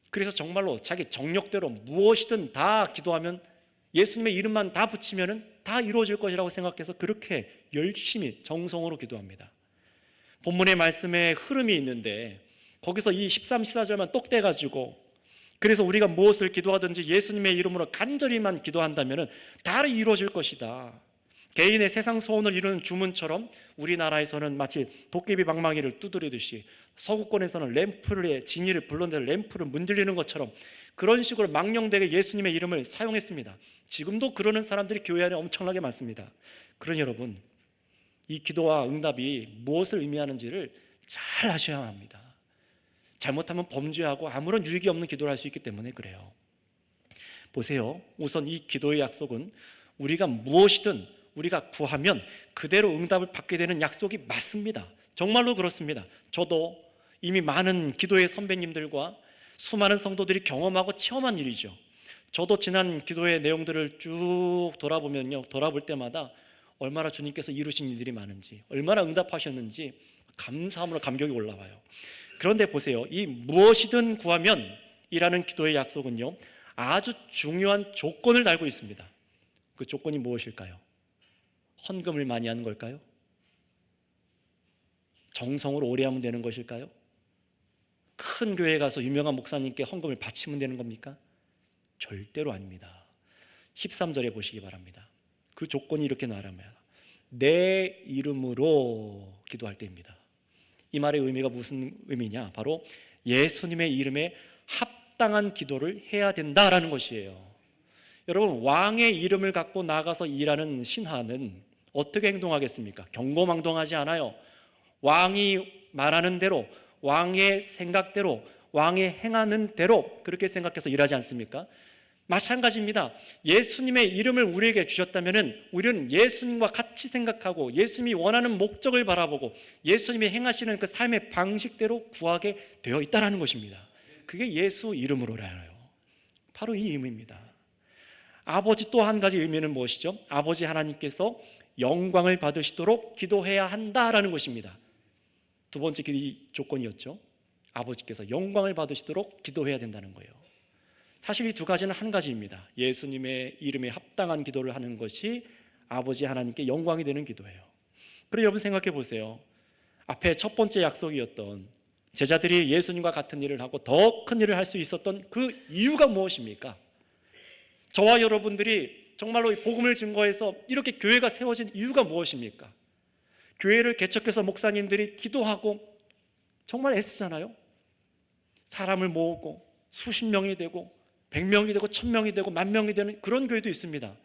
그래서 정말로 자기 정력대로 무엇이든 다 기도하면, 예수님의 이름만 다 붙이면 다 이루어질 것이라고 생각해서 그렇게 열심히 정성으로 기도합니다. 본문의 말씀에 흐름이 있는데 거기서 이 13, 14절만 똑 떼가지고, 그래서 우리가 무엇을 기도하든지 예수님의 이름으로 간절히만 기도한다면 다 이루어질 것이다, 개인의 세상 소원을 이루는 주문처럼 우리나라에서는 마치 도깨비 방망이를 두드리듯이, 서구권에서는 램프를, 진이를 불러내서 램프를 문들리는 것처럼 그런 식으로 망령되게 예수님의 이름을 사용했습니다. 지금도 그러는 사람들이 교회 안에 엄청나게 많습니다. 그러니 여러분, 이 기도와 응답이 무엇을 의미하는지를 잘 아셔야 합니다. 잘못하면 범죄하고 아무런 유익이 없는 기도를 할 수 있기 때문에 그래요. 보세요. 우선 이 기도의 약속은 우리가 무엇이든 우리가 구하면 그대로 응답을 받게 되는 약속이 맞습니다. 정말로 그렇습니다. 저도 이미 많은 기도의 선배님들과 수많은 성도들이 경험하고 체험한 일이죠. 저도 지난 기도의 내용들을 쭉 돌아볼 때마다 얼마나 주님께서 이루신 일들이 많은지, 얼마나 응답하셨는지 감사함으로 감격이 올라와요. 그런데 보세요. 이 무엇이든 구하면 이라는 기도의 약속은요, 아주 중요한 조건을 달고 있습니다. 그 조건이 무엇일까요? 헌금을 많이 하는 걸까요? 정성으로 오래 하면 되는 것일까요? 큰 교회에 가서 유명한 목사님께 헌금을 바치면 되는 겁니까? 절대로 아닙니다. 13절에 보시기 바랍니다. 그 조건이 이렇게 말합니다. 내 이름으로 기도할 때입니다. 이 말의 의미가 무슨 의미냐? 바로 예수님의 이름에 합당한 기도를 해야 된다라는 것이에요. 여러분, 왕의 이름을 갖고 나가서 일하는 신하는 어떻게 행동하겠습니까? 경고망동하지 않아요. 왕이 말하는 대로, 왕의 생각대로, 왕이 행하는 대로 그렇게 생각해서 일하지 않습니까? 마찬가지입니다. 예수님의 이름을 우리에게 주셨다면 우리는 예수님과 같이 생각하고 예수님이 원하는 목적을 바라보고 예수님이 행하시는 그 삶의 방식대로 구하게 되어 있다는 것입니다. 그게 예수 이름으로라요. 바로 이 의미입니다. 아버지 또 한 가지 의미는 무엇이죠? 아버지 하나님께서 영광을 받으시도록 기도해야 한다라는 것입니다. 두 번째 조건이었죠. 아버지께서 영광을 받으시도록 기도해야 된다는 거예요. 사실 이 두 가지는 한 가지입니다. 예수님의 이름에 합당한 기도를 하는 것이 아버지 하나님께 영광이 되는 기도예요. 그럼 여러분 생각해 보세요. 앞에 첫 번째 약속이었던 제자들이 예수님과 같은 일을 하고 더 큰 일을 할 수 있었던 그 이유가 무엇입니까? 저와 여러분들이 정말로 복음을 증거해서 이렇게 교회가 세워진 이유가 무엇입니까? 교회를 개척해서 목사님들이 기도하고 정말 애쓰잖아요. 사람을 모으고 수십 명이 되고 100명이 되고 1000명이 되고 10,000명이 되는 그런 교회도 있습니다.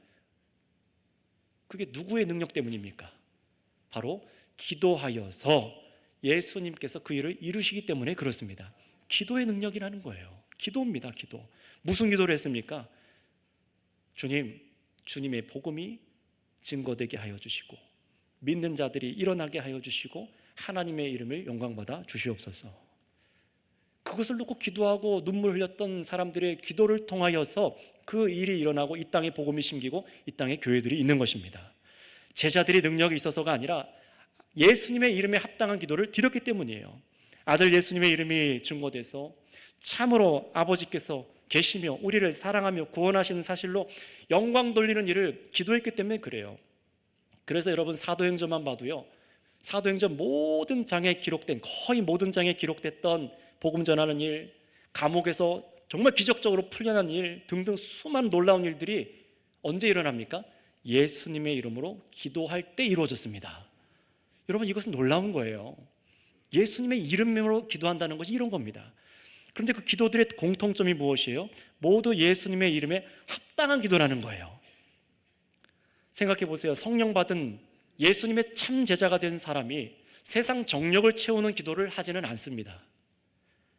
그게 누구의 능력 때문입니까? 바로 기도하여서 예수님께서 그 일을 이루시기 때문에 그렇습니다. 기도의 능력이라는 거예요. 기도입니다. 기도. 무슨 기도를 했습니까? 주님, 주님의 복음이 증거되게 하여 주시고 믿는 자들이 일어나게 하여 주시고 하나님의 이름을 영광받아 주시옵소서. 그것을 놓고 기도하고 눈물 흘렸던 사람들의 기도를 통하여서 그 일이 일어나고 이 땅에 복음이 심기고 이 땅에 교회들이 있는 것입니다. 제자들이 능력이 있어서가 아니라 예수님의 이름에 합당한 기도를 드렸기 때문이에요. 아들 예수님의 이름이 증거돼서 참으로 아버지께서 계시며 우리를 사랑하며 구원하시는 사실로 영광 돌리는 일을 기도했기 때문에 그래요. 그래서 여러분 사도행전만 봐도요, 사도행전 모든 장에 기록된, 거의 모든 장에 기록됐던 복음 전하는 일, 감옥에서 정말 기적적으로 풀려난 일 등등 수많은 놀라운 일들이 언제 일어납니까? 예수님의 이름으로 기도할 때 이루어졌습니다. 여러분, 이것은 놀라운 거예요. 예수님의 이름으로 기도한다는 것이 이런 겁니다. 그런데 그 기도들의 공통점이 무엇이에요? 모두 예수님의 이름에 합당한 기도라는 거예요. 생각해 보세요. 성령 받은 예수님의 참 제자가 된 사람이 세상 정력을 채우는 기도를 하지는 않습니다.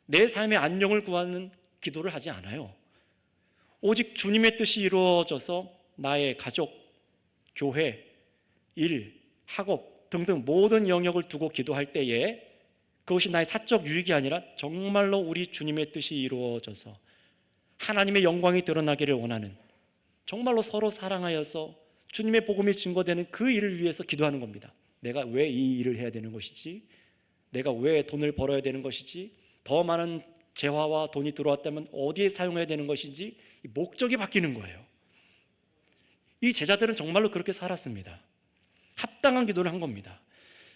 내 삶의 안녕을 구하는 기도를 하지 않아요. 오직 주님의 뜻이 이루어져서 나의 가족, 교회, 일, 학업 등등 모든 영역을 두고 기도할 때에 그것이 나의 사적 유익이 아니라 정말로 우리 주님의 뜻이 이루어져서 하나님의 영광이 드러나기를 원하는, 정말로 서로 사랑하여서 주님의 복음이 증거되는 그 일을 위해서 기도하는 겁니다. 내가 왜 이 일을 해야 되는 것이지? 내가 왜 돈을 벌어야 되는 것이지? 더 많은 재화와 돈이 들어왔다면 어디에 사용해야 되는 것인지 목적이 바뀌는 거예요. 이 제자들은 정말로 그렇게 살았습니다. 합당한 기도를 한 겁니다.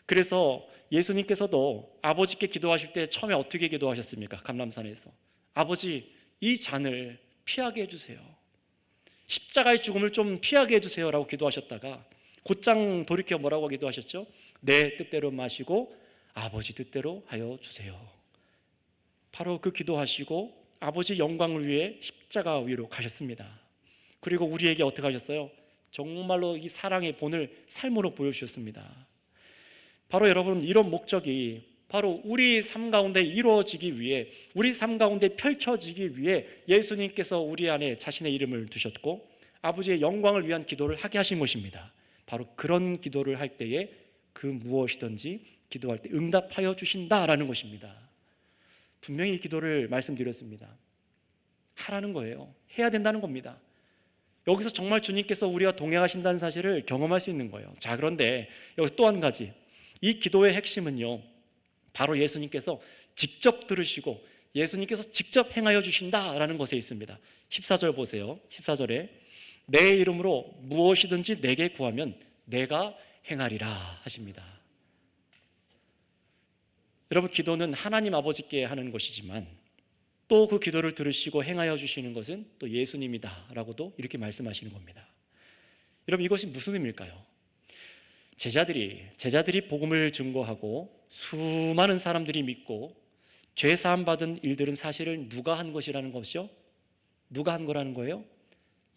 그래서 예수님께서도 아버지께 기도하실 때 처음에 어떻게 기도하셨습니까? 감람산에서 아버지, 이 잔을 피하게 해주세요. 십자가의 죽음을 좀 피하게 해주세요 라고 기도하셨다가 곧장 돌이켜 뭐라고 기도하셨죠? 내 뜻대로 마시고 아버지 뜻대로 하여 주세요. 바로 그 기도하시고 아버지 영광을 위해 십자가 위로 가셨습니다. 그리고 우리에게 어떻게 하셨어요? 정말로 이 사랑의 본을 삶으로 보여주셨습니다. 바로 여러분, 이런 목적이 바로 우리 삶 가운데 이루어지기 위해, 우리 삶 가운데 펼쳐지기 위해 예수님께서 우리 안에 자신의 이름을 두셨고 아버지의 영광을 위한 기도를 하게 하신 것입니다. 바로 그런 기도를 할 때에 그 무엇이든지 기도할 때 응답하여 주신다라는 것입니다. 분명히 이 기도를 말씀드렸습니다. 하라는 거예요. 해야 된다는 겁니다. 여기서 정말 주님께서 우리와 동행하신다는 사실을 경험할 수 있는 거예요. 자, 그런데 여기서 또 한 가지, 이 기도의 핵심은요, 바로 예수님께서 직접 들으시고 예수님께서 직접 행하여 주신다라는 것에 있습니다. 14절 보세요. 14절에 내 이름으로 무엇이든지 내게 구하면 내가 행하리라 하십니다. 여러분, 기도는 하나님 아버지께 하는 것이지만 또 그 기도를 들으시고 행하여 주시는 것은 또 예수님이다라고도 이렇게 말씀하시는 겁니다. 여러분, 이것이 무슨 의미일까요? 제자들이 복음을 증거하고 수많은 사람들이 믿고 죄 사함 받은 일들은 사실은 누가 한 것이라는 것이죠? 누가 한 거라는 거예요?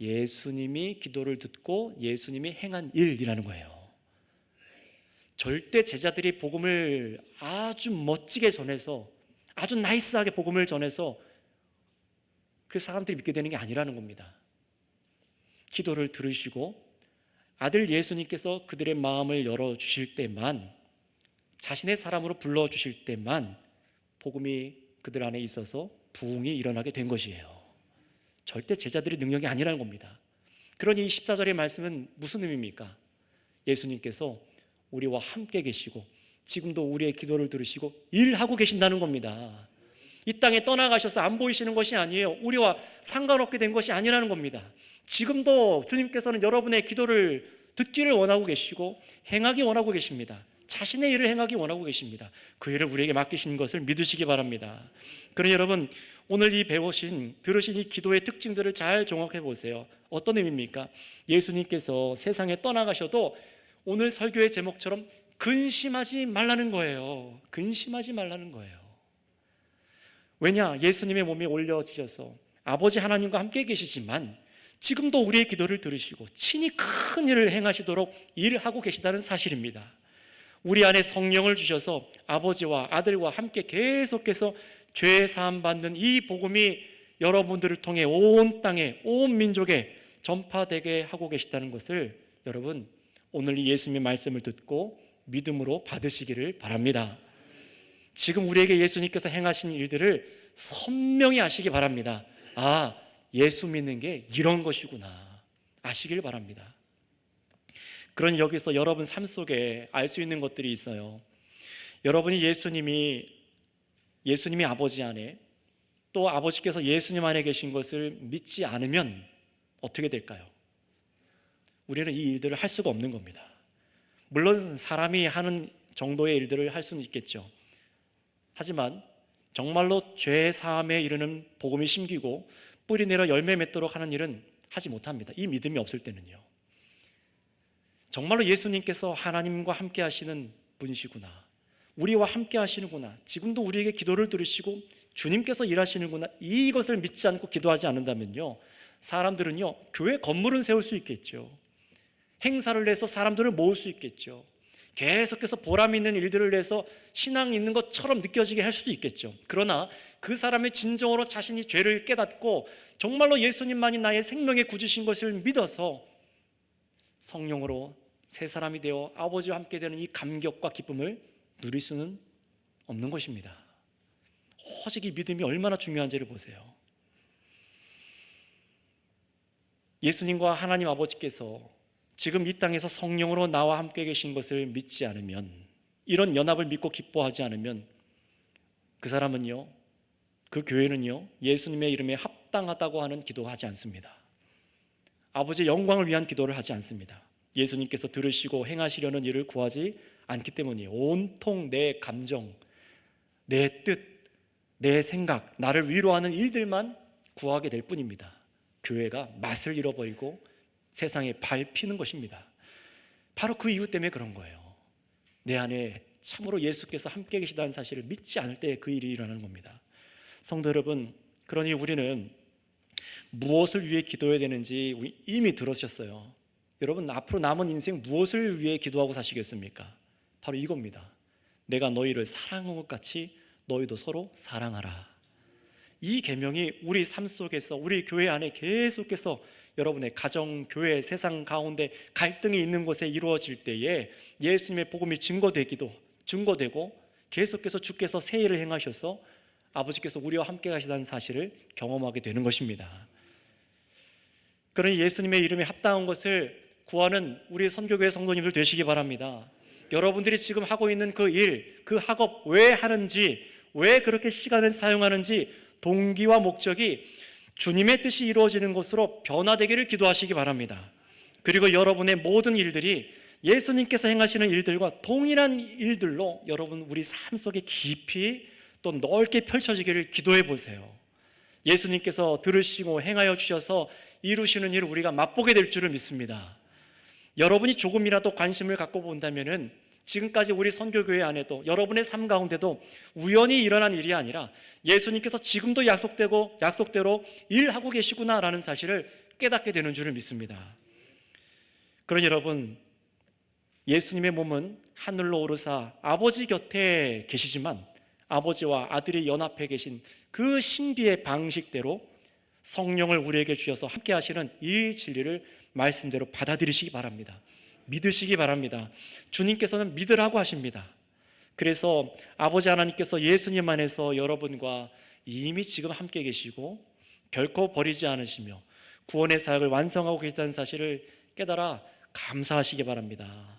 예수님이 기도를 듣고 예수님이 행한 일이라는 거예요. 절대 제자들이 복음을 아주 멋지게 전해서 아주 나이스하게 복음을 전해서 그 사람들이 믿게 되는 게 아니라는 겁니다. 기도를 들으시고 아들 예수님께서 그들의 마음을 열어주실 때만, 자신의 사람으로 불러주실 때만 복음이 그들 안에 있어서 부흥이 일어나게 된 것이에요. 절대 제자들의 능력이 아니라는 겁니다. 그러니 이 14절의 말씀은 무슨 의미입니까? 예수님께서 우리와 함께 계시고 지금도 우리의 기도를 들으시고 일하고 계신다는 겁니다. 이 땅에 떠나가셔서 안 보이시는 것이 아니에요. 우리와 상관없게 된 것이 아니라는 겁니다. 지금도 주님께서는 여러분의 기도를 듣기를 원하고 계시고 행하기 원하고 계십니다. 자신의 일을 행하기 원하고 계십니다. 그 일을 우리에게 맡기신 것을 믿으시기 바랍니다. 그러니 여러분, 오늘 이 들으신 이 기도의 특징들을 잘 종합해 보세요. 어떤 의미입니까? 예수님께서 세상에 떠나가셔도 오늘 설교의 제목처럼 근심하지 말라는 거예요. 근심하지 말라는 거예요. 왜냐? 예수님의 몸이 올려지셔서 아버지 하나님과 함께 계시지만 지금도 우리의 기도를 들으시고 친히 큰 일을 행하시도록 일하고 계시다는 사실입니다. 우리 안에 성령을 주셔서 아버지와 아들과 함께 계속해서 죄 사함 받는 이 복음이 여러분들을 통해 온 땅에, 온 민족에 전파되게 하고 계시다는 것을 여러분, 오늘 이 예수님의 말씀을 듣고 믿음으로 받으시기를 바랍니다. 지금 우리에게 예수님께서 행하신 일들을 선명히 아시기 바랍니다. 아, 예수 믿는 게 이런 것이구나 아시길 바랍니다. 그러니 여기서 여러분 삶 속에 알 수 있는 것들이 있어요. 여러분이 예수님이 아버지 안에, 또 아버지께서 예수님 안에 계신 것을 믿지 않으면 어떻게 될까요? 우리는 이 일들을 할 수가 없는 겁니다. 물론 사람이 하는 정도의 일들을 할 수는 있겠죠. 하지만 정말로 죄 사함에 이르는 복음이 심기고 뿌리 내려 열매 맺도록 하는 일은 하지 못합니다. 이 믿음이 없을 때는요. 정말로 예수님께서 하나님과 함께 하시는 분이시구나, 우리와 함께 하시는구나, 지금도 우리에게 기도를 들으시고 주님께서 일하시는구나, 이것을 믿지 않고 기도하지 않는다면요, 사람들은요, 교회 건물은 세울 수 있겠죠. 행사를 내서 사람들을 모을 수 있겠죠. 계속해서 보람 있는 일들을 내서 신앙이 있는 것처럼 느껴지게 할 수도 있겠죠. 그러나 그 사람의 진정으로 자신이 죄를 깨닫고 정말로 예수님만이 나의 생명의 구주신 것을 믿어서 성령으로 새 사람이 되어 아버지와 함께 되는 이 감격과 기쁨을 누릴 수는 없는 것입니다. 오직 이 믿음이 얼마나 중요한지를 보세요. 예수님과 하나님 아버지께서 지금 이 땅에서 성령으로 나와 함께 계신 것을 믿지 않으면, 이런 연합을 믿고 기뻐하지 않으면 그 사람은요, 그 교회는요, 예수님의 이름에 합당하다고 하는 기도하지 않습니다. 아버지의 영광을 위한 기도를 하지 않습니다. 예수님께서 들으시고 행하시려는 일을 구하지 않기 때문이에요. 온통 내 감정, 내 뜻, 내 생각, 나를 위로하는 일들만 구하게 될 뿐입니다. 교회가 맛을 잃어버리고 세상에 밟히는 것입니다. 바로 그 이유 때문에 그런 거예요. 내 안에 참으로 예수께서 함께 계시다는 사실을 믿지 않을 때 그 일이 일어나는 겁니다. 성도 여러분, 그러니 우리는 무엇을 위해 기도해야 되는지 이미 들으셨어요. 여러분, 앞으로 남은 인생 무엇을 위해 기도하고 사시겠습니까? 바로 이겁니다. 내가 너희를 사랑한 것 같이 너희도 서로 사랑하라. 이 계명이 우리 삶 속에서, 우리 교회 안에 계속해서 여러분의 가정, 교회, 세상 가운데 갈등이 있는 곳에 이루어질 때에 예수님의 복음이 증거되고 계속해서 주께서 새 일을 행하셔서 아버지께서 우리와 함께 가시다는 사실을 경험하게 되는 것입니다. 그러니 예수님의 이름에 합당한 것을 구하는 우리 선교교회 성도님들 되시기 바랍니다. 여러분들이 지금 하고 있는 그 일, 그 학업 왜 하는지 왜 그렇게 시간을 사용하는지 동기와 목적이 주님의 뜻이 이루어지는 것으로 변화되기를 기도하시기 바랍니다. 그리고 여러분의 모든 일들이 예수님께서 행하시는 일들과 동일한 일들로 여러분 우리 삶 속에 깊이 또 넓게 펼쳐지기를 기도해 보세요. 예수님께서 들으시고 행하여 주셔서 이루시는 일을 우리가 맛보게 될 줄을 믿습니다. 여러분이 조금이라도 관심을 갖고 본다면은 지금까지 우리 선교교회 안에도 여러분의 삶 가운데도 우연히 일어난 일이 아니라 예수님께서 지금도 약속대로 일하고 계시구나라는 사실을 깨닫게 되는 줄을 믿습니다. 그러니 여러분, 예수님의 몸은 하늘로 오르사 아버지 곁에 계시지만 아버지와 아들이 연합해 계신 그 신비의 방식대로 성령을 우리에게 주셔서 함께 하시는 이 진리를 말씀대로 받아들이시기 바랍니다. 믿으시기 바랍니다. 주님께서는 믿으라고 하십니다. 그래서 아버지 하나님께서 예수님 안에서 여러분과 이미 지금 함께 계시고 결코 버리지 않으시며 구원의 사역을 완성하고 계시다는 사실을 깨달아 감사하시기 바랍니다.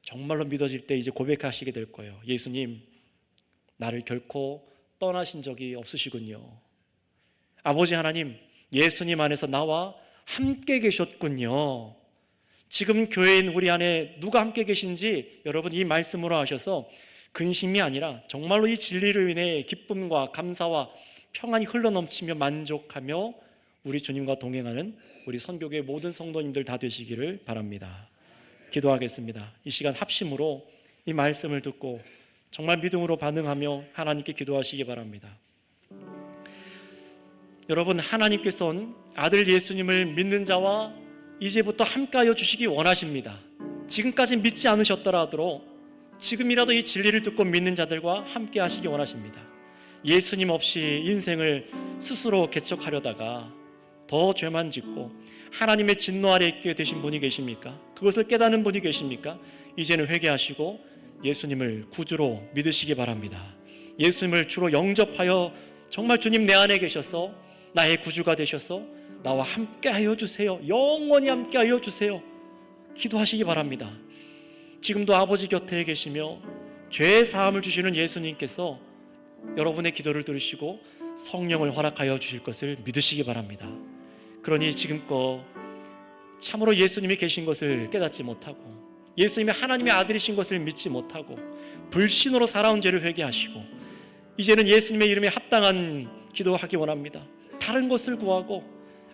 정말로 믿어질 때 이제 고백하시게 될 거예요. 예수님, 나를 결코 떠나신 적이 없으시군요. 아버지 하나님, 예수님 안에서 나와 함께 계셨군요. 지금 교회인 우리 안에 누가 함께 계신지 여러분 이 말씀으로 하셔서 근심이 아니라 정말로 이 진리로 인해 기쁨과 감사와 평안이 흘러넘치며 만족하며 우리 주님과 동행하는 우리 선교교회 모든 성도님들 다 되시기를 바랍니다. 기도하겠습니다. 이 시간 합심으로 이 말씀을 듣고 정말 믿음으로 반응하며 하나님께 기도하시기 바랍니다. 여러분, 하나님께서는 아들 예수님을 믿는 자와 이제부터 함께하여 주시기 원하십니다. 지금까지 믿지 않으셨더라도 지금이라도 이 진리를 듣고 믿는 자들과 함께 하시기 원하십니다. 예수님 없이 인생을 스스로 개척하려다가 더 죄만 짓고 하나님의 진노 아래 있게 되신 분이 계십니까? 그것을 깨닫는 분이 계십니까? 이제는 회개하시고 예수님을 구주로 믿으시기 바랍니다. 예수님을 주로 영접하여 정말 주님 내 안에 계셔서 나의 구주가 되셔서 나와 함께하여 주세요. 영원히 함께하여 주세요. 기도하시기 바랍니다. 지금도 아버지 곁에 계시며 죄 사함을 주시는 예수님께서 여러분의 기도를 들으시고 성령을 허락하여 주실 것을 믿으시기 바랍니다. 그러니 지금껏 참으로 예수님이 계신 것을 깨닫지 못하고 예수님이 하나님의 아들이신 것을 믿지 못하고 불신으로 살아온 죄를 회개하시고 이제는 예수님의 이름에 합당한 기도하기 원합니다. 다른 것을 구하고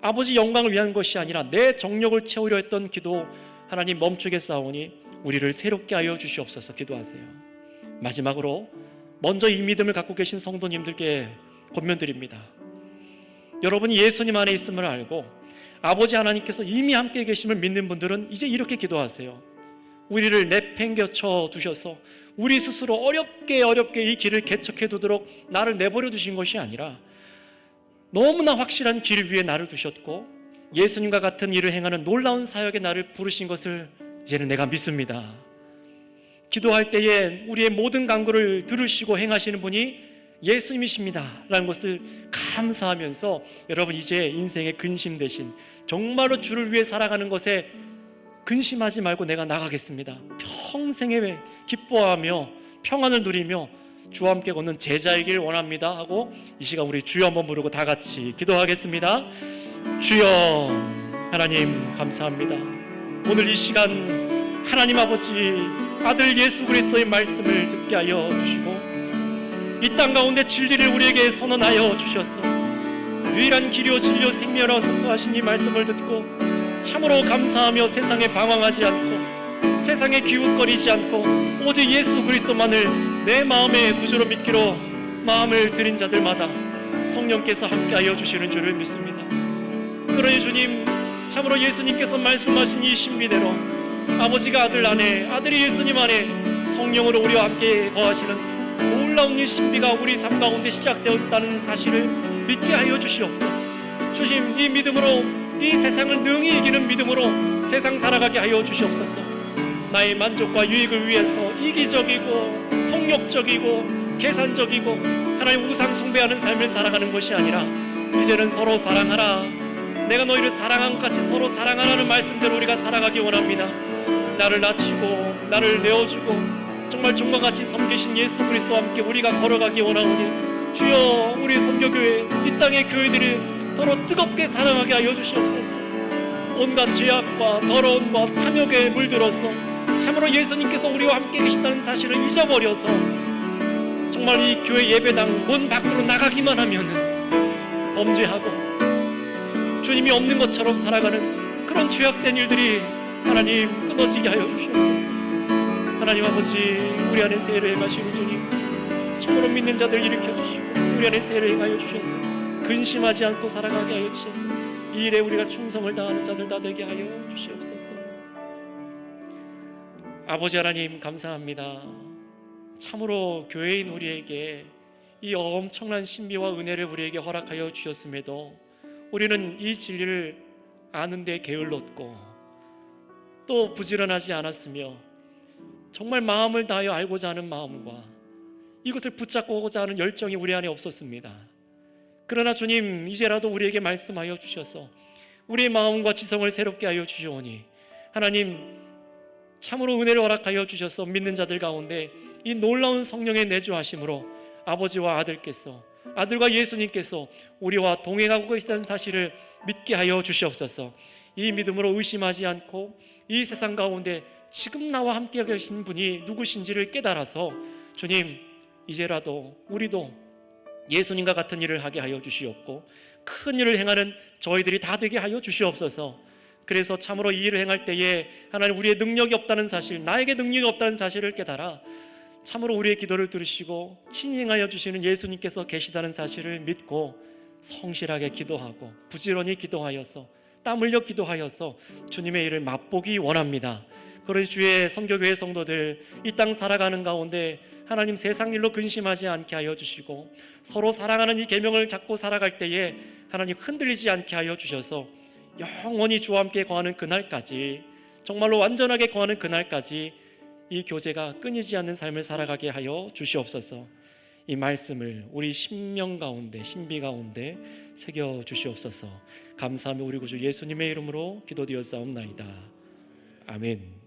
아버지 영광을 위한 것이 아니라 내 정욕을 채우려 했던 기도 하나님 멈추겠사오니 우리를 새롭게 하여 주시옵소서. 기도하세요. 마지막으로 먼저 이 믿음을 갖고 계신 성도님들께 권면드립니다. 여러분이 예수님 안에 있음을 알고 아버지 하나님께서 이미 함께 계심을 믿는 분들은 이제 이렇게 기도하세요. 우리를 내팽겨쳐 두셔서 우리 스스로 어렵게 이 길을 개척해 두도록 나를 내버려 두신 것이 아니라 너무나 확실한 길 위에 나를 두셨고 예수님과 같은 일을 행하는 놀라운 사역에 나를 부르신 것을 이제는 내가 믿습니다. 기도할 때에 우리의 모든 간구를 들으시고 행하시는 분이 예수님이십니다 라는 것을 감사하면서 여러분 이제 인생의 근심 대신 정말로 주를 위해 살아가는 것에 근심하지 말고 내가 나가겠습니다. 평생에 기뻐하며 평안을 누리며 주와 함께 걷는 제자이길 원합니다 하고 이 시간 우리 주여 한번 부르고 다 같이 기도하겠습니다. 주여 하나님 감사합니다. 오늘 이 시간 하나님 아버지 아들 예수 그리스도의 말씀을 듣게 하여 주시고 이 땅 가운데 진리를 우리에게 선언하여 주셔서 유일한 길이요 진리요 생명이라고 선포하신 이 말씀을 듣고 참으로 감사하며 세상에 방황하지 않고 세상에 기웃거리지 않고 오직 예수 그리스도만을 내 마음의 구주로 믿기로 마음을 드린 자들마다 성령께서 함께하여 주시는 줄을 믿습니다. 그러니 주님 참으로 예수님께서 말씀하신 이 신비대로 아버지가 아들 안에 아들이 예수님 안에 성령으로 우리와 함께 거하시는 놀라운 이 신비가 우리 삶 가운데 시작되어 있다는 사실을 믿게 하여 주시옵고 주님 이 믿음으로 이 세상을 능히 이기는 믿음으로 세상 살아가게 하여 주시옵소서. 나의 만족과 유익을 위해서 이기적이고 폭력적이고 계산적이고 하나님 우상 숭배하는 삶을 살아가는 것이 아니라 이제는 서로 사랑하라. 내가 너희를 사랑한 것 같이 서로 사랑하라는 말씀대로 우리가 살아가기 원합니다. 나를 낮추고 나를 내어주고 정말 종과 같이 섬기신 예수 그리스도와 함께 우리가 걸어가기 원하오니 주여 우리 선교교회 이 땅의 교회들이 서로 뜨겁게 사랑하게 하여 주시옵소서. 온갖 죄악과 더러움과 탐욕에 물들어서 참으로 예수님께서 우리와 함께 계시다는 사실을 잊어버려서 정말 이 교회 예배당 문 밖으로 나가기만 하면 범죄하고 주님이 없는 것처럼 살아가는 그런 죄악된 일들이 하나님 끊어지게 하여 주시옵소서. 하나님 아버지, 우리 안에 세례를 행하시는 주님, 참으로 믿는 자들 일으켜주시고 우리 안에 세례를 행하여 주셔서 근심하지 않고 살아가게 하여 주셔서 이 일에 우리가 충성을 다하는 자들 다 되게 하여 주시옵소서. 아버지 하나님 감사합니다. 참으로 교회인 우리에게 이 엄청난 신비와 은혜를 우리에게 허락하여 주셨음에도 우리는 이 진리를 아는데 게을렀고 또 부지런하지 않았으며 정말 마음을 다하여 알고자 하는 마음과 이것을 붙잡고자 하는 열정이 우리 안에 없었습니다. 그러나 주님, 이제라도 우리에게 말씀하여 주셔서 우리의 마음과 지성을 새롭게 하여 주시오니 하나님 참으로 은혜를 허락하여 주셔서 믿는 자들 가운데 이 놀라운 성령의 내주하심으로 아버지와 아들께서, 아들과 예수님께서 우리와 동행하고 계시다는 사실을 믿게 하여 주시옵소서. 이 믿음으로 의심하지 않고 이 세상 가운데 지금 나와 함께 계신 분이 누구신지를 깨달아서 주님, 이제라도 우리도 예수님과 같은 일을 하게 하여 주시옵고 큰 일을 행하는 저희들이 다 되게 하여 주시옵소서. 그래서 참으로 이 일을 행할 때에 하나님 우리의 능력이 없다는 사실, 나에게 능력이 없다는 사실을 깨달아 참으로 우리의 기도를 들으시고 친히 행하여 주시는 예수님께서 계시다는 사실을 믿고 성실하게 기도하고 부지런히 기도하여서 땀 흘려 기도하여서 주님의 일을 맛보기 원합니다. 그러니 주의 선교교회 성도들 이 땅 살아가는 가운데 하나님 세상 일로 근심하지 않게 하여 주시고 서로 사랑하는 이 계명을 잡고 살아갈 때에 하나님 흔들리지 않게 하여 주셔서 영원히 주와 함께 거하는 그날까지, 정말로 완전하게 거하는 그날까지 이 교제가 끊이지 않는 삶을 살아가게 하여 주시옵소서. 이 말씀을 우리 심령 가운데, 신비 가운데 새겨 주시옵소서. 감사하며 우리 구주 예수님의 이름으로 기도드렸사옵나이다. 아멘.